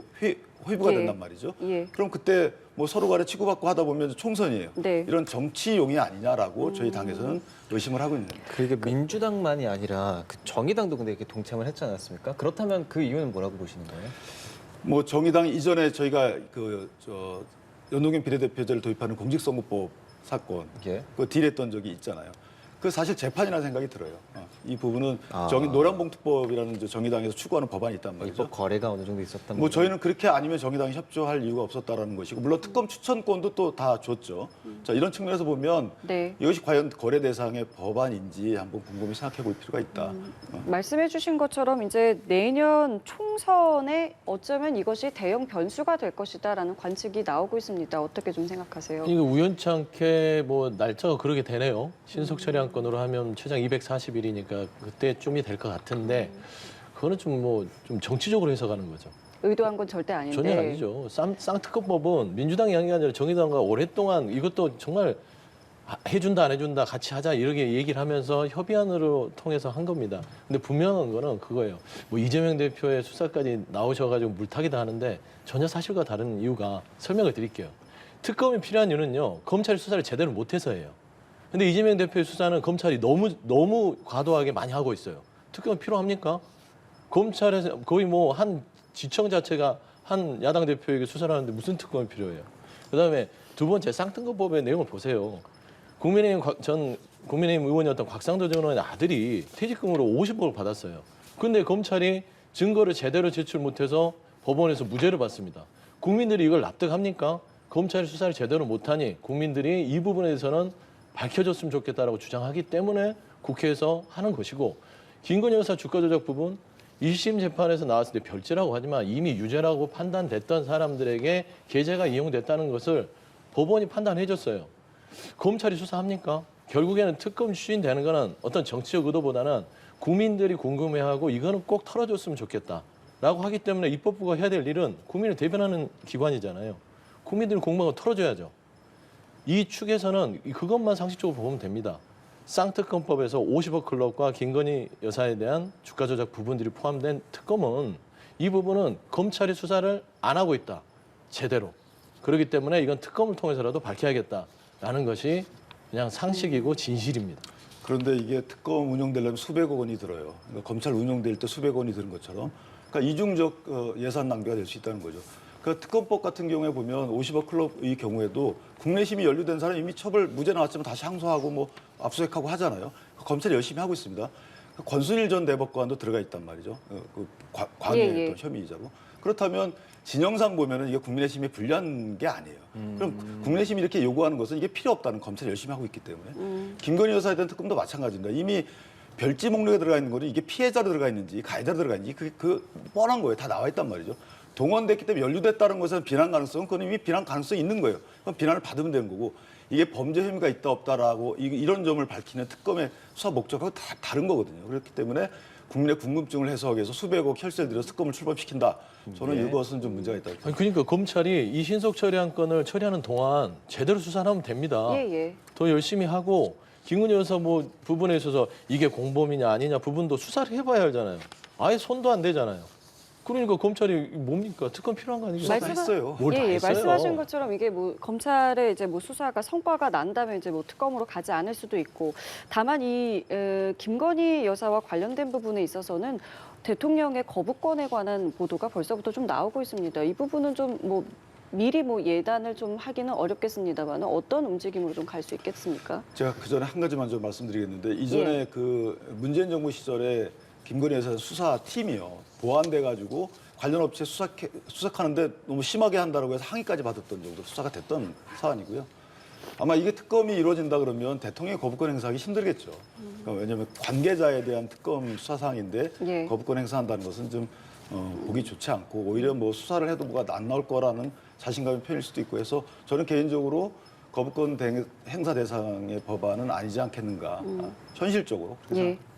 회부가 예. 된단 말이죠. 예. 그럼 그때 뭐 서로 간에 치고받고 하다 보면 총선이에요. 네. 이런 정치용이 아니냐라고 저희 당에서는 의심을 하고 있는 거예요. 그게 민주당만이 아니라 그 정의당도 근데 이렇게 동참을 했지 않았습니까? 그렇다면 그 이유는 뭐라고 보시는 거예요? 뭐 정의당 이전에 저희가 연동형 비례대표제를 도입하는 공직선거법 사건 예. 그 딜했던 적이 있잖아요. 그 사실 재판이라는 생각이 들어요. 이 부분은 아. 노란봉투법이라는 정의당에서 추구하는 법안이 있단 말이죠. 입법 거래가 어느 정도 있었던 뭐 거죠? 저희는 그렇게 아니면 정의당이 협조할 이유가 없었다라는 것이고 물론 특검 추천권도 또 다 줬죠. 자 이런 측면에서 보면 네. 이것이 과연 거래 대상의 법안인지 한번 곰곰이 생각해 볼 필요가 있다. 말씀해 주신 것처럼 이제 내년 총선에 어쩌면 이것이 대형 변수가 될 것이다라는 관측이 나오고 있습니다. 어떻게 좀 생각하세요? 이거 우연치 않게 뭐 날짜가 그렇게 되네요. 신속 처리안건으로 하면 최장 240일이니까 그때쯤이 될 것 같은데 그거는 좀 정치적으로 해석하는 거죠. 의도한 건 절대 아닌데. 전혀 아니죠. 쌍특검법은 민주당이 한 게 아니라 정의당과 오랫동안 이것도 정말 해준다 안 해준다 같이 하자 이렇게 얘기를 하면서 협의안으로 통해서 한 겁니다. 근데 분명한 거는 그거예요. 뭐 이재명 대표의 수사까지 나오셔가지고 물타기도 하는데 전혀 사실과 다른 이유가 설명을 드릴게요. 특검이 필요한 이유는요. 검찰이 수사를 제대로 못해서예요. 근데 이재명 대표의 수사는 검찰이 너무 과도하게 많이 하고 있어요. 특검이 필요합니까? 검찰에서 거의 뭐 한 지청 자체가 한 야당 대표에게 수사를 하는데 무슨 특검이 필요해요. 그다음에 두 번째 쌍특검법의 내용을 보세요. 국민의힘 의원이었던 곽상도 전 의원의 아들이 퇴직금으로 50억을 받았어요. 근데 검찰이 증거를 제대로 제출 못해서 법원에서 무죄를 받습니다. 국민들이 이걸 납득합니까? 검찰이 수사를 제대로 못하니 국민들이 이 부분에 대해서는 밝혀졌으면 좋겠다라고 주장하기 때문에 국회에서 하는 것이고 김건희 여사 주가 조작 부분 1심 재판에서 나왔을 때 별죄라고 하지만 이미 유죄라고 판단됐던 사람들에게 계좌가 이용됐다는 것을 법원이 판단해 줬어요. 검찰이 수사합니까? 결국에는 특검 추진되는 거는 어떤 정치적 의도보다는 국민들이 궁금해하고 이거는 꼭 털어줬으면 좋겠다라고 하기 때문에 입법부가 해야 될 일은 국민을 대변하는 기관이잖아요. 국민들이 궁금한 거 털어줘야죠. 이 축에서는 그것만 상식적으로 보면 됩니다. 쌍특검법에서 50억 클럽과 김건희 여사에 대한 주가 조작 부분들이 포함된 특검은 이 부분은 검찰이 수사를 안 하고 있다. 제대로. 그렇기 때문에 이건 특검을 통해서라도 밝혀야겠다라는 것이 그냥 상식이고 진실입니다. 그런데 이게 특검 운영되려면 수백억 원이 들어요. 그러니까 검찰 운영될 때 수백억 원이 드는 것처럼 그러니까 이중적 예산 낭비가 될 수 있다는 거죠. 그러니까 특검법 같은 경우에 보면 50억 클럽의 경우에도 국내심이 연루된 사람이 이미 처벌 무죄 나왔지만 다시 항소하고 뭐 압수수색하고 하잖아요. 검찰이 열심히 하고 있습니다. 권순일 전 대법관도 들어가 있단 말이죠. 관여했던 혐의이자로. 그렇다면 진영상 보면은 이게 국민의힘에 불리한 게 아니에요. 그럼 국민의힘이 이렇게 요구하는 것은 이게 필요 없다는 검찰이 열심히 하고 있기 때문에 김건희 여사에 대한 특검도 마찬가지입니다. 이미 별지 목록에 들어가 있는 거는 이게 피해자로 들어가 있는지 가해자로 들어가 있는지 그 뻔한 거예요. 다 나와 있단 말이죠. 동원됐기 때문에 연루됐다는 것은 비난 가능성은 그건 이미 비난 가능성이 있는 거예요. 그럼 비난을 받으면 되는 거고 이게 범죄 혐의가 있다 없다라고 이런 점을 밝히는 특검의 수사 목적하고 다 다른 거거든요. 그렇기 때문에 국민의 궁금증을 해소하기 위해서 수백억 혈세를 들여서 특검을 출범시킨다. 저는 이것은 좀 문제가 있다고 생각합니다. 그러니까 검찰이 이 신속 처리한 건을 처리하는 동안 제대로 수사를 하면 됩니다. 더 열심히 하고 김건희 여사 뭐 부분에 있어서 이게 공범이냐 아니냐 부분도 수사를 해봐야 알잖아요. 아예 손도 안 대잖아요. 그러니까 검찰이 뭡니까? 특검 필요한 거 아니겠어요? 했어요. 뭘 다 했어요? 말씀하신 것처럼 이게 뭐 검찰의 이제 뭐 수사가 성과가 난다면 이제 뭐 특검으로 가지 않을 수도 있고 다만 이 김건희 여사와 관련된 부분에 있어서는 대통령의 거부권에 관한 보도가 벌써부터 좀 나오고 있습니다. 이 부분은 좀 뭐 미리 뭐 예단을 좀 하기는 어렵겠습니다만 어떤 움직임으로 좀 갈 수 있겠습니까? 제가 그 전에 한 가지만 좀 말씀드리겠는데 이전에 그 문재인 정부 시절에 김건희 여사 수사팀이요 보완돼 가지고 관련 업체 수색하는데 너무 심하게 한다고 해서 항의까지 받았던 정도 수사가 됐던 사안이고요. 아마 이게 특검이 이루어진다 그러면 대통령의 거부권 행사하기 힘들겠죠. 그러니까 왜냐하면 관계자에 대한 특검 수사 사항인데 거부권 행사한다는 것은 좀 보기 좋지 않고 오히려 뭐 수사를 해도 뭐가 안 나올 거라는 자신감의 표현일 수도 있고 해서 저는 개인적으로 거부권 행사 대상의 법안은 아니지 않겠는가 현실적으로 그렇게 생각합니다.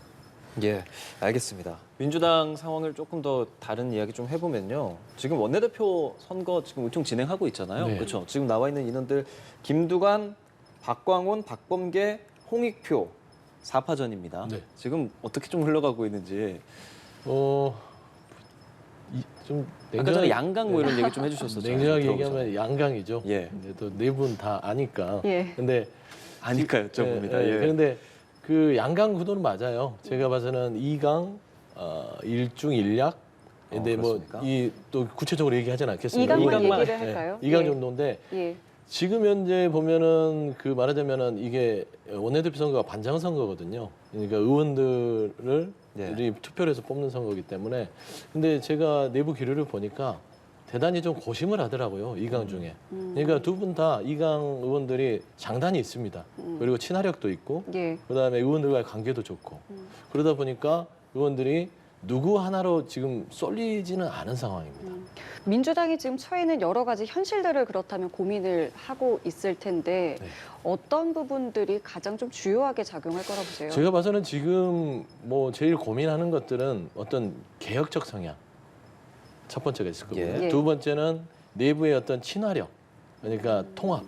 예, 알겠습니다. 민주당 상황을 조금 더 다른 이야기 좀 해보면요. 지금 원내대표 선거 지금 우총 진행하고 있잖아요. 네. 그렇죠. 지금 나와 있는 인원들 김두관, 박광온, 박범계, 홍익표 4파전입니다. 네. 지금 어떻게 좀 흘러가고 있는지. 좀 아까 전에 양강 뭐 이런 얘기 좀 해주셨었잖아요. 냉정하게 들어보자. 얘기하면 양강이죠. 예. 근데 또 네 분 다 아니까. 예. 근데 아니까 여쭤봅니다. 예. 그런데 그 양강 구도는 맞아요. 제가 봐서는 2강, 일중 일약. 근데 뭐 그렇습니까? 이 또 구체적으로 얘기하지는 않겠습니다. 이강만 이강만, 얘기를 할까요? 2강 예. 정도인데 예. 지금 현재 보면은 그 말하자면은 이게 원내대표 선거가 반장 선거거든요. 그러니까 의원들을 예. 투표를 해서 뽑는 선거이기 때문에. 근데 제가 내부 기류를 보니까 대단히 좀 고심을 하더라고요. 2강 중에. 그러니까 두 분 다 2강 의원들이 장단이 있습니다. 그리고 친화력도 있고 예. 그다음에 의원들과의 관계도 좋고 그러다 보니까 의원들이 누구 하나로 지금 쏠리지는 않은 상황입니다. 민주당이 지금 처해 있는 여러 가지 현실들을 그렇다면 고민을 하고 있을 텐데 네. 어떤 부분들이 가장 좀 주요하게 작용할 거라 보세요? 제가 봐서는 지금 뭐 제일 고민하는 것들은 어떤 개혁적 성향 첫 번째가 있을 거고요. 예. 두 번째는 내부의 어떤 친화력 그러니까 통합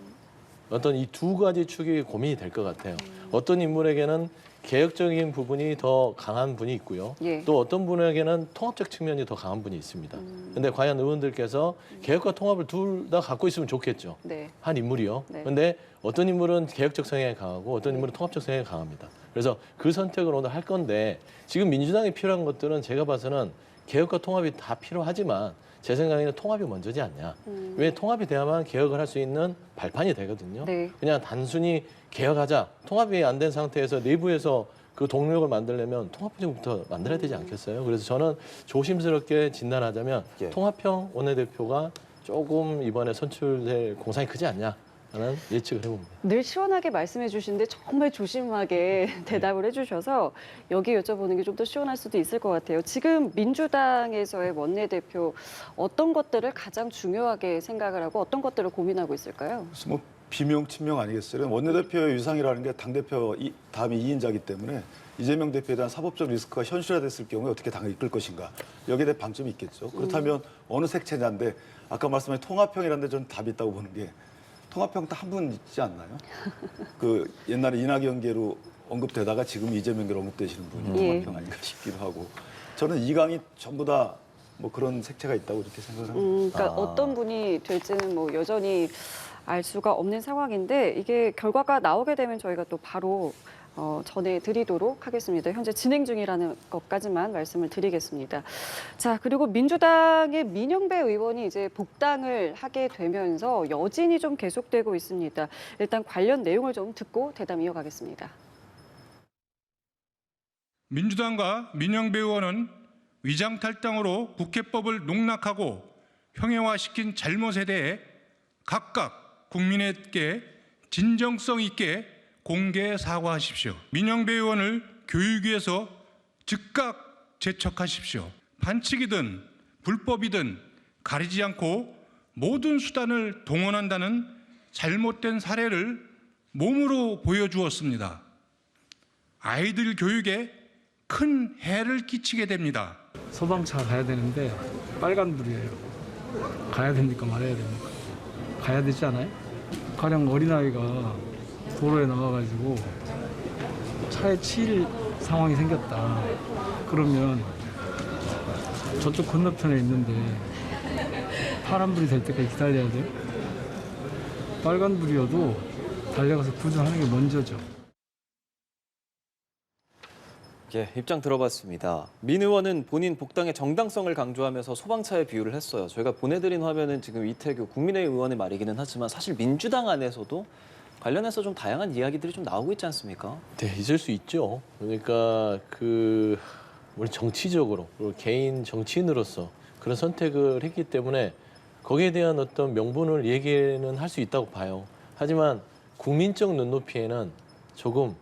어떤 이 두 가지 축이 고민이 될 것 같아요. 어떤 인물에게는 개혁적인 부분이 더 강한 분이 있고요. 예. 또 어떤 분에게는 통합적 측면이 더 강한 분이 있습니다. 근데 과연 의원들께서 개혁과 통합을 둘 다 갖고 있으면 좋겠죠. 네. 한 인물이요. 네. 근데 어떤 인물은 개혁적 성향이 강하고 어떤 인물은 통합적 성향이 강합니다. 그래서 그 선택을 오늘 할 건데 지금 민주당이 필요한 것들은 제가 봐서는 개혁과 통합이 다 필요하지만 제 생각에는 통합이 먼저지 않냐. 왜 통합이 돼야만 개혁을 할 수 있는 발판이 되거든요. 네. 그냥 단순히 개혁하자. 통합이 안 된 상태에서 내부에서 그 동력을 만들려면 통합부부터 만들어야 되지 않겠어요? 그래서 저는 조심스럽게 진단하자면 예. 통합형 원내대표가 조금 이번에 선출될 공산이 크지 않냐라는 예측을 해봅니다. 늘 시원하게 말씀해 주시는데 정말 조심하게 대답을 해주셔서 여기 여쭤보는 게 좀 더 시원할 수도 있을 것 같아요. 지금 민주당에서의 원내대표 어떤 것들을 가장 중요하게 생각을 하고 어떤 것들을 고민하고 있을까요? 그래서 뭐 비명 친명 아니겠어요? 원내대표의 유상이라는 게 당대표 다음에 2인자이기 때문에 이재명 대표에 대한 사법적 리스크가 현실화됐을 경우에 어떻게 당을 이끌 것인가 여기에 대한 방점이 있겠죠. 그렇다면 어느 색채냐인데 아까 말씀하신 통합형이라는 데 저는 답이 있다고 보는 게 통합형 딱 한 분 있지 않나요? 그 옛날에 이낙연계로 언급되다가 지금 이재명계로 언급되시는 분이 예. 통합형 아닌가 싶기도 하고 저는 이강이 전부 다 뭐 그런 색채가 있다고 이렇게 생각을 합니다. 그러니까 어떤 분이 될지는 뭐 여전히 알 수가 없는 상황인데 이게 결과가 나오게 되면 저희가 또 바로 전해드리도록 하겠습니다. 현재 진행 중이라는 것까지만 말씀을 드리겠습니다. 자, 그리고 민주당의 민영배 의원이 이제 복당을 하게 되면서 여진이 좀 계속되고 있습니다. 일단 관련 내용을 좀 듣고 대담 이어가겠습니다. 민주당과 민영배 의원은 위장탈당으로 국회법을 농락하고 형해화시킨 잘못에 대해 각각 국민에게 진정성 있게 공개 사과하십시오. 민영배 의원을 교육위에서 즉각 제척하십시오. 반칙이든 불법이든 가리지 않고 모든 수단을 동원한다는 잘못된 사례를 몸으로 보여주었습니다. 아이들 교육에 큰 해를 끼치게 됩니다. 소방차 가야 되는데 빨간불이에요. 가야 됩니까 말아야 됩니까? 가야 되지 않아요? 가령 어린아이가 도로에 나와가지고 차에 치일 상황이 생겼다. 그러면 저쪽 건너편에 있는데 파란불이 될 때까지 기다려야 돼요? 빨간불이어도 달려가서 구조하는 게 먼저죠. 예, 입장 들어봤습니다. 민 의원은 본인 복당의 정당성을 강조하면서 소방차에 비유를 했어요. 저희가 보내드린 화면은 지금 이태규 국민의힘 의원의 말이기는 하지만 사실 민주당 안에서도 관련해서 좀 다양한 이야기들이 좀 나오고 있지 않습니까? 네, 있을 수 있죠. 그러니까 우리 정치적으로 그리고 개인 정치인으로서 그런 선택을 했기 때문에 거기에 대한 어떤 명분을 얘기는 할 수 있다고 봐요. 하지만 국민적 눈높이에는 조금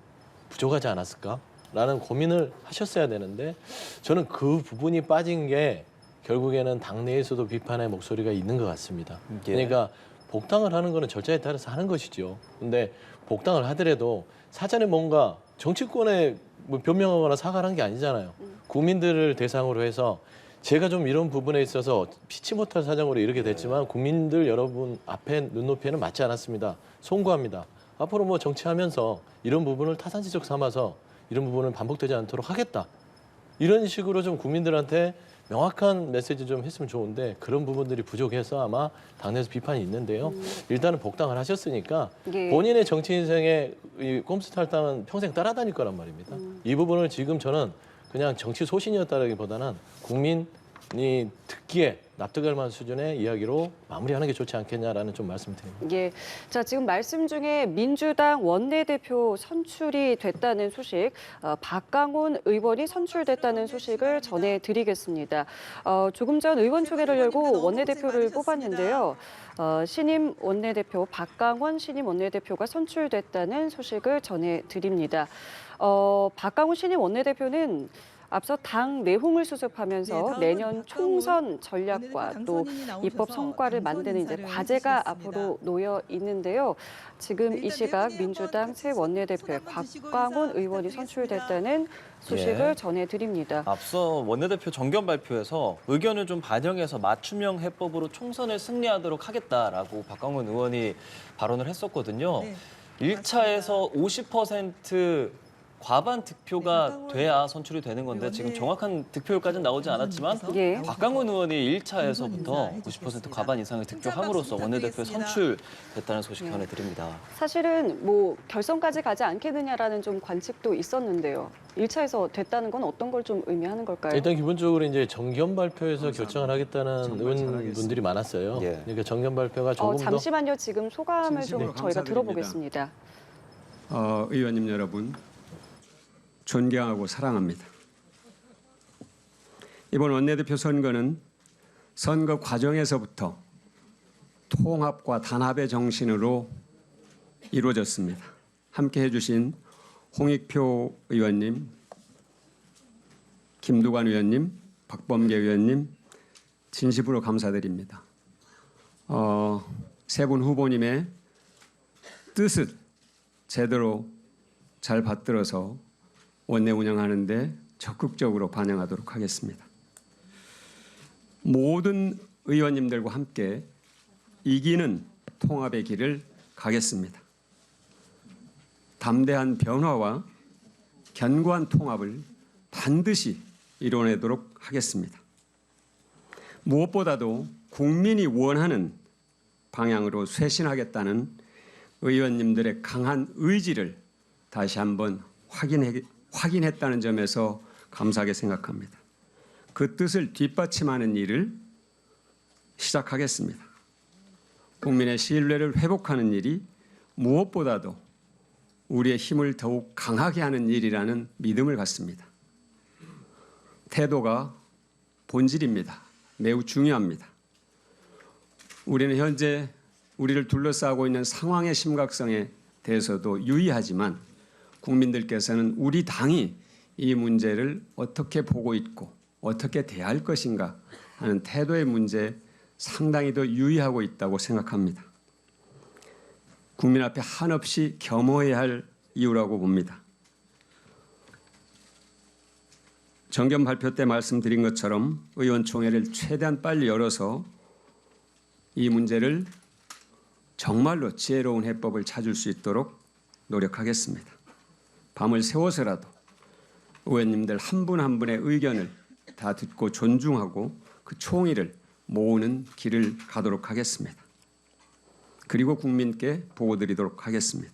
부족하지 않았을까? 라는 고민을 하셨어야 되는데 저는 그 부분이 빠진 게 결국에는 당내에서도 비판의 목소리가 있는 것 같습니다. 예. 그러니까 복당을 하는 거는 절차에 따라서 하는 것이죠. 근데 복당을 하더라도 사전에 뭔가 정치권에 뭐 변명하거나 사과를 한 게 아니잖아요. 국민들을 대상으로 해서 제가 좀 이런 부분에 있어서 피치 못할 사정으로 이렇게 됐지만 국민들 여러분 앞에 눈높이에는 맞지 않았습니다. 송구합니다. 앞으로 뭐 정치하면서 이런 부분을 타산지적 삼아서 이런 부분은 반복되지 않도록 하겠다. 이런 식으로 좀 국민들한테 명확한 메시지 좀 했으면 좋은데 그런 부분들이 부족해서 아마 당내에서 비판이 있는데요. 일단은 복당을 하셨으니까 예. 본인의 정치 인생에 이 꼼수 탈당은 평생 따라다닐 거란 말입니다. 이 부분을 지금 저는 그냥 정치 소신이었다라기보다는 국민이 듣기에 납득할 만한 수준의 이야기로 마무리하는 게 좋지 않겠냐라는 좀 말씀드립니다. 예. 자, 지금 말씀 중에 민주당 원내대표 선출이 됐다는 소식, 박강원 의원이 선출됐다는 소식을 전해드리겠습니다. 조금 전 의원총회를 열고 원내대표를 뽑았는데요. 신임 원내대표, 박강원 신임 원내대표가 선출됐다는 소식을 전해드립니다. 박강원 신임 원내대표는 앞서 당 내홍을 수습하면서 내년 총선 전략과 또 입법 성과를 만드는 이제 과제가 앞으로 놓여 있는데요. 지금 이 시각 민주당 새 원내대표에 곽광훈 의원이 선출됐다는 소식을 예. 전해드립니다. 앞서 원내대표 정견 발표에서 의견을 좀 반영해서 맞춤형 해법으로 총선을 승리하도록 하겠다라고 박광훈 의원이 발언을 했었거든요. 1차에서 50% 과반 득표가 돼야 선출이 되는 건데 지금 정확한 득표율까지는 나오지 않았지만 예. 박강원 의원이 1차에서부터 90% 과반 이상을 득표함으로써 원내대표에 선출됐다는 소식 전해드립니다. 사실은 뭐 결선까지 가지 않겠느냐라는 좀 관측도 있었는데요. 1차에서 됐다는 건 어떤 걸 좀 의미하는 걸까요? 일단 기본적으로 이제 정견 발표에서 결정을 하겠다는 의원분들이 많았어요. 예. 그러니까 정견 발표가 조금 더 잠시만요. 지금 소감을 좀 진심으로 저희가 감사드립니다. 들어보겠습니다. 의원님 여러분, 존경하고 사랑합니다. 이번 원내대표 선거는 선거 과정에서부터 통합과 단합의 정신으로 이루어졌습니다. 함께 해주신 홍익표 의원님, 김두관 의원님, 박범계 의원님 진심으로 감사드립니다. 세 분 후보님의 뜻을 제대로 잘 받들어서 원내 운영하는 데 적극적으로 반영하도록 하겠습니다. 모든 의원님들과 함께 이기는 통합의 길을 가겠습니다. 담대한 변화와 견고한 통합을 반드시 이뤄내도록 하겠습니다. 무엇보다도 국민이 원하는 방향으로 쇄신하겠다는 의원님들의 강한 의지를 다시 한번 확인했다는 점에서 감사하게 생각합니다. 그 뜻을 뒷받침하는 일을 시작하겠습니다. 국민의 신뢰를 회복하는 일이 무엇보다도 우리의 힘을 더욱 강하게 하는 일이라는 믿음을 갖습니다. 태도가 본질입니다. 매우 중요합니다. 우리는 현재 우리를 둘러싸고 있는 상황의 심각성에 대해서도 유의하지만 국민들께서는 우리 당이 이 문제를 어떻게 보고 있고 어떻게 대할 것인가 하는 태도의 문제에 상당히 더 유의하고 있다고 생각합니다. 국민 앞에 한없이 겸허해야 할 이유라고 봅니다. 정견 발표 때 말씀드린 것처럼 의원총회를 최대한 빨리 열어서 이 문제를 정말로 지혜로운 해법을 찾을 수 있도록 노력하겠습니다. 밤을 새워서라도 의원님들 한 분 한 분의 의견을 다 듣고 존중하고 그 총의를 모으는 길을 가도록 하겠습니다. 그리고 국민께 보고드리도록 하겠습니다.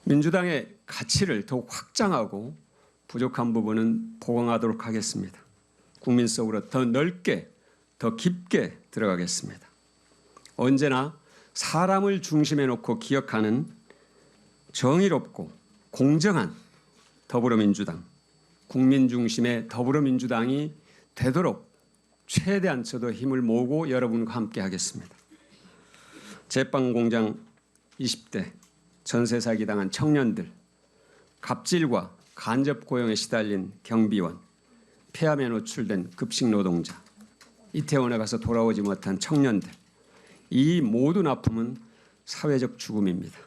민주당의 가치를 더욱 확장하고 부족한 부분은 보강하도록 하겠습니다. 국민 속으로 더 넓게, 더 깊게 들어가겠습니다. 언제나 사람을 중심에 놓고 기억하는 정의롭고 공정한 더불어민주당, 국민 중심의 더불어민주당이 되도록 최대한 저도 힘을 모으고 여러분과 함께 하겠습니다. 제빵공장 20대, 전세 사기당한 청년들, 갑질과 간접 고용에 시달린 경비원, 폐암에 노출된 급식 노동자, 이태원에 가서 돌아오지 못한 청년들, 이 모든 아픔은 사회적 죽음입니다.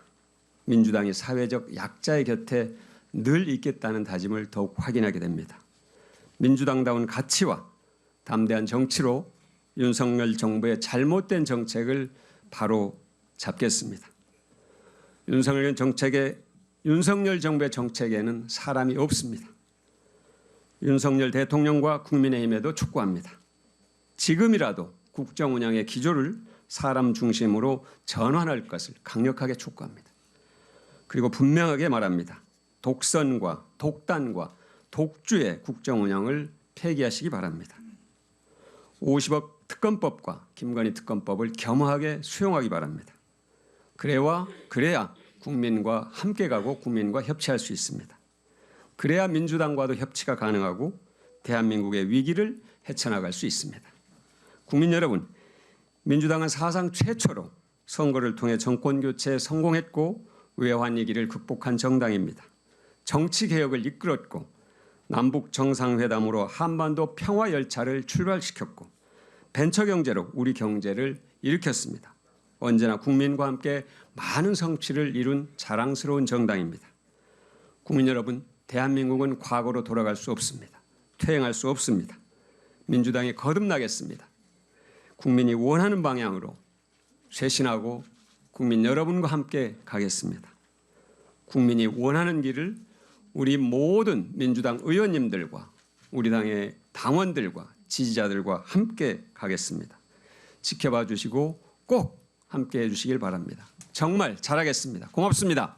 민주당이 사회적 약자의 곁에 늘 있겠다는 다짐을 더욱 확인하게 됩니다. 민주당다운 가치와 담대한 정치로 윤석열 정부의 잘못된 정책을 바로 잡겠습니다. 윤석열 정부의 정책에는 사람이 없습니다. 윤석열 대통령과 국민의힘에도 촉구합니다. 지금이라도 국정 운영의 기조를 사람 중심으로 전환할 것을 강력하게 촉구합니다. 그리고 분명하게 말합니다. 독선과 독단과 독주의 국정 운영을 폐기하시기 바랍니다. 50억 특검법과 김건희 특검법을 겸허하게 수용하기 바랍니다. 그래야 국민과 함께 가고 국민과 협치할 수 있습니다. 그래야 민주당과도 협치가 가능하고 대한민국의 위기를 헤쳐나갈 수 있습니다. 국민 여러분, 민주당은 사상 최초로 선거를 통해 정권 교체에 성공했고 외환 위기를 극복한 정당입니다. 정치 개혁을 이끌었고 남북 정상회담으로 한반도 평화 열차를 출발시켰고 벤처 경제로 우리 경제를 일으켰습니다. 언제나 국민과 함께 많은 성취를 이룬 자랑스러운 정당입니다. 국민 여러분, 대한민국은 과거로 돌아갈 수 없습니다. 퇴행할 수 없습니다. 민주당이 거듭나겠습니다. 국민이 원하는 방향으로 쇄신하고 국민 여러분과 함께 가겠습니다. 국민이 원하는 길을 우리 모든 민주당 의원님들과 우리 당의 당원들과 지지자들과 함께 가겠습니다. 지켜봐 주시고 꼭 함께 해주시길 바랍니다. 정말 잘하겠습니다. 고맙습니다.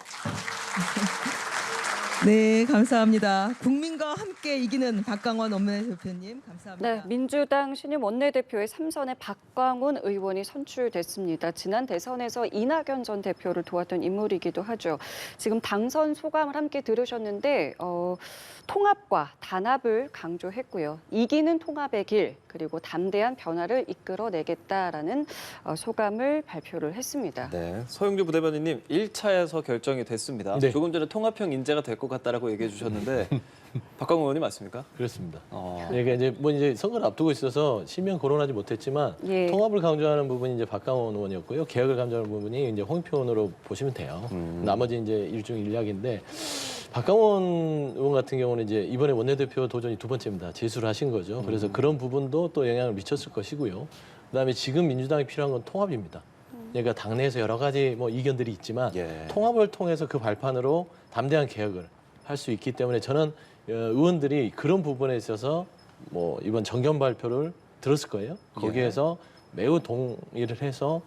네, 감사합니다. 국민과 함께 이기는 박광원 원내대표님 감사합니다. 네, 민주당 신임 원내대표의 3선에 박광원 의원이 선출됐습니다. 지난 대선에서 이낙연 전 대표를 도왔던 인물이기도 하죠. 지금 당선 소감을 함께 들으셨는데 통합과 단합을 강조했고요. 이기는 통합의 길, 그리고 담대한 변화를 이끌어내겠다라는 소감을 발표를 했습니다. 네, 서영주 부대변인님 1차에서 결정이 됐습니다. 네. 조금 전에 통합형 인재가 될 것 같다라고 얘기해 주셨는데 박광원 의원님 맞습니까? 그렇습니다. 그러니까 이제 선거를 앞두고 있어서 실명 거론하지 못했지만 예. 통합을 강조하는 부분이 이제 박광원 의원이었고요. 개혁을 강조하는 부분이 이제 홍영표 의원으로 보시면 돼요. 나머지 이제 일중일약인데 박광원 의원 같은 경우는 이제 이번에 원내대표 도전이 2번째입니다. 재수를 하신 거죠. 그래서 그런 부분도 또 영향을 미쳤을 것이고요. 그다음에 지금 민주당이 필요한 건 통합입니다. 그러니까 당내에서 여러 가지 뭐 이견들이 있지만 예. 통합을 통해서 그 발판으로 담대한 개혁을 할 수 있기 때문에 저는 의원들이 그런 부분에 있어서 뭐 이번 정견 발표를 들었을 거예요. 거기에서 매우 동의를 해서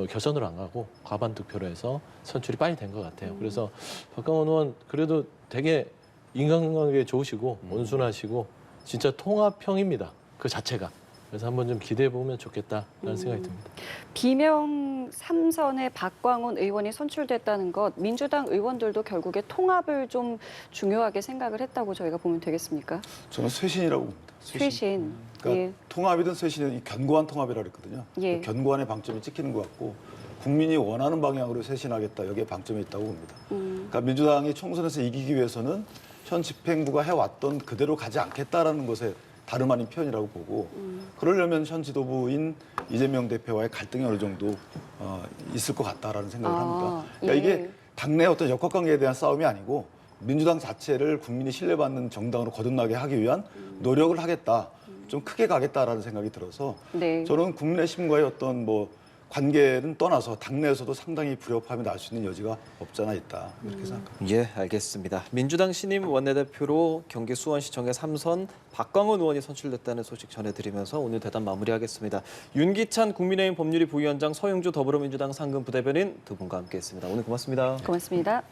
결선으로 안 가고 과반 득표로 해서 선출이 빨리 된 것 같아요. 그래서 박광원 의원 그래도 되게 인간관계 좋으시고 온순하시고 진짜 통합형입니다. 그 자체가. 그래서 한번 좀 기대해 보면 좋겠다라는 생각이 듭니다. 비명 3선에 박광원 의원이 선출됐다는 것, 민주당 의원들도 결국에 통합을 좀 중요하게 생각을 했다고 저희가 보면 되겠습니까? 저는 쇄신이라고 봅니다. 쇄신. 그러니까 예. 통합이든 쇄신이든 이 견고한 통합이라 그랬거든요. 예. 그 견고한의 방점이 찍히는 것 같고 국민이 원하는 방향으로 쇄신하겠다. 여기에 방점이 있다고 봅니다. 그러니까 민주당이 총선에서 이기기 위해서는 현 집행부가 해왔던 그대로 가지 않겠다라는 것에 다름 아닌 표현이라고 보고 그러려면 현 지도부인 이재명 대표와의 갈등이 어느 정도 있을 것 같다라는 생각을 합니다. 그러니까 예. 이게 당내 어떤 역학관계에 대한 싸움이 아니고 민주당 자체를 국민이 신뢰받는 정당으로 거듭나게 하기 위한 노력을 하겠다, 좀 크게 가겠다라는 생각이 들어서 네. 저는 국민의힘과의 어떤 뭐 관계는 떠나서 당내에서도 상당히 불협화음이 날 수 있는 여지가 없지 않아 있다 이렇게 생각합니다. 예, 알겠습니다. 민주당 신임 원내대표로 경기 수원시청의 3선 박광원 의원이 선출됐다는 소식 전해드리면서 오늘 대담 마무리하겠습니다. 윤기찬 국민의힘 법률위 부위원장, 서영주 더불어민주당 상근 부대변인 두 분과 함께했습니다. 오늘 고맙습니다. 고맙습니다.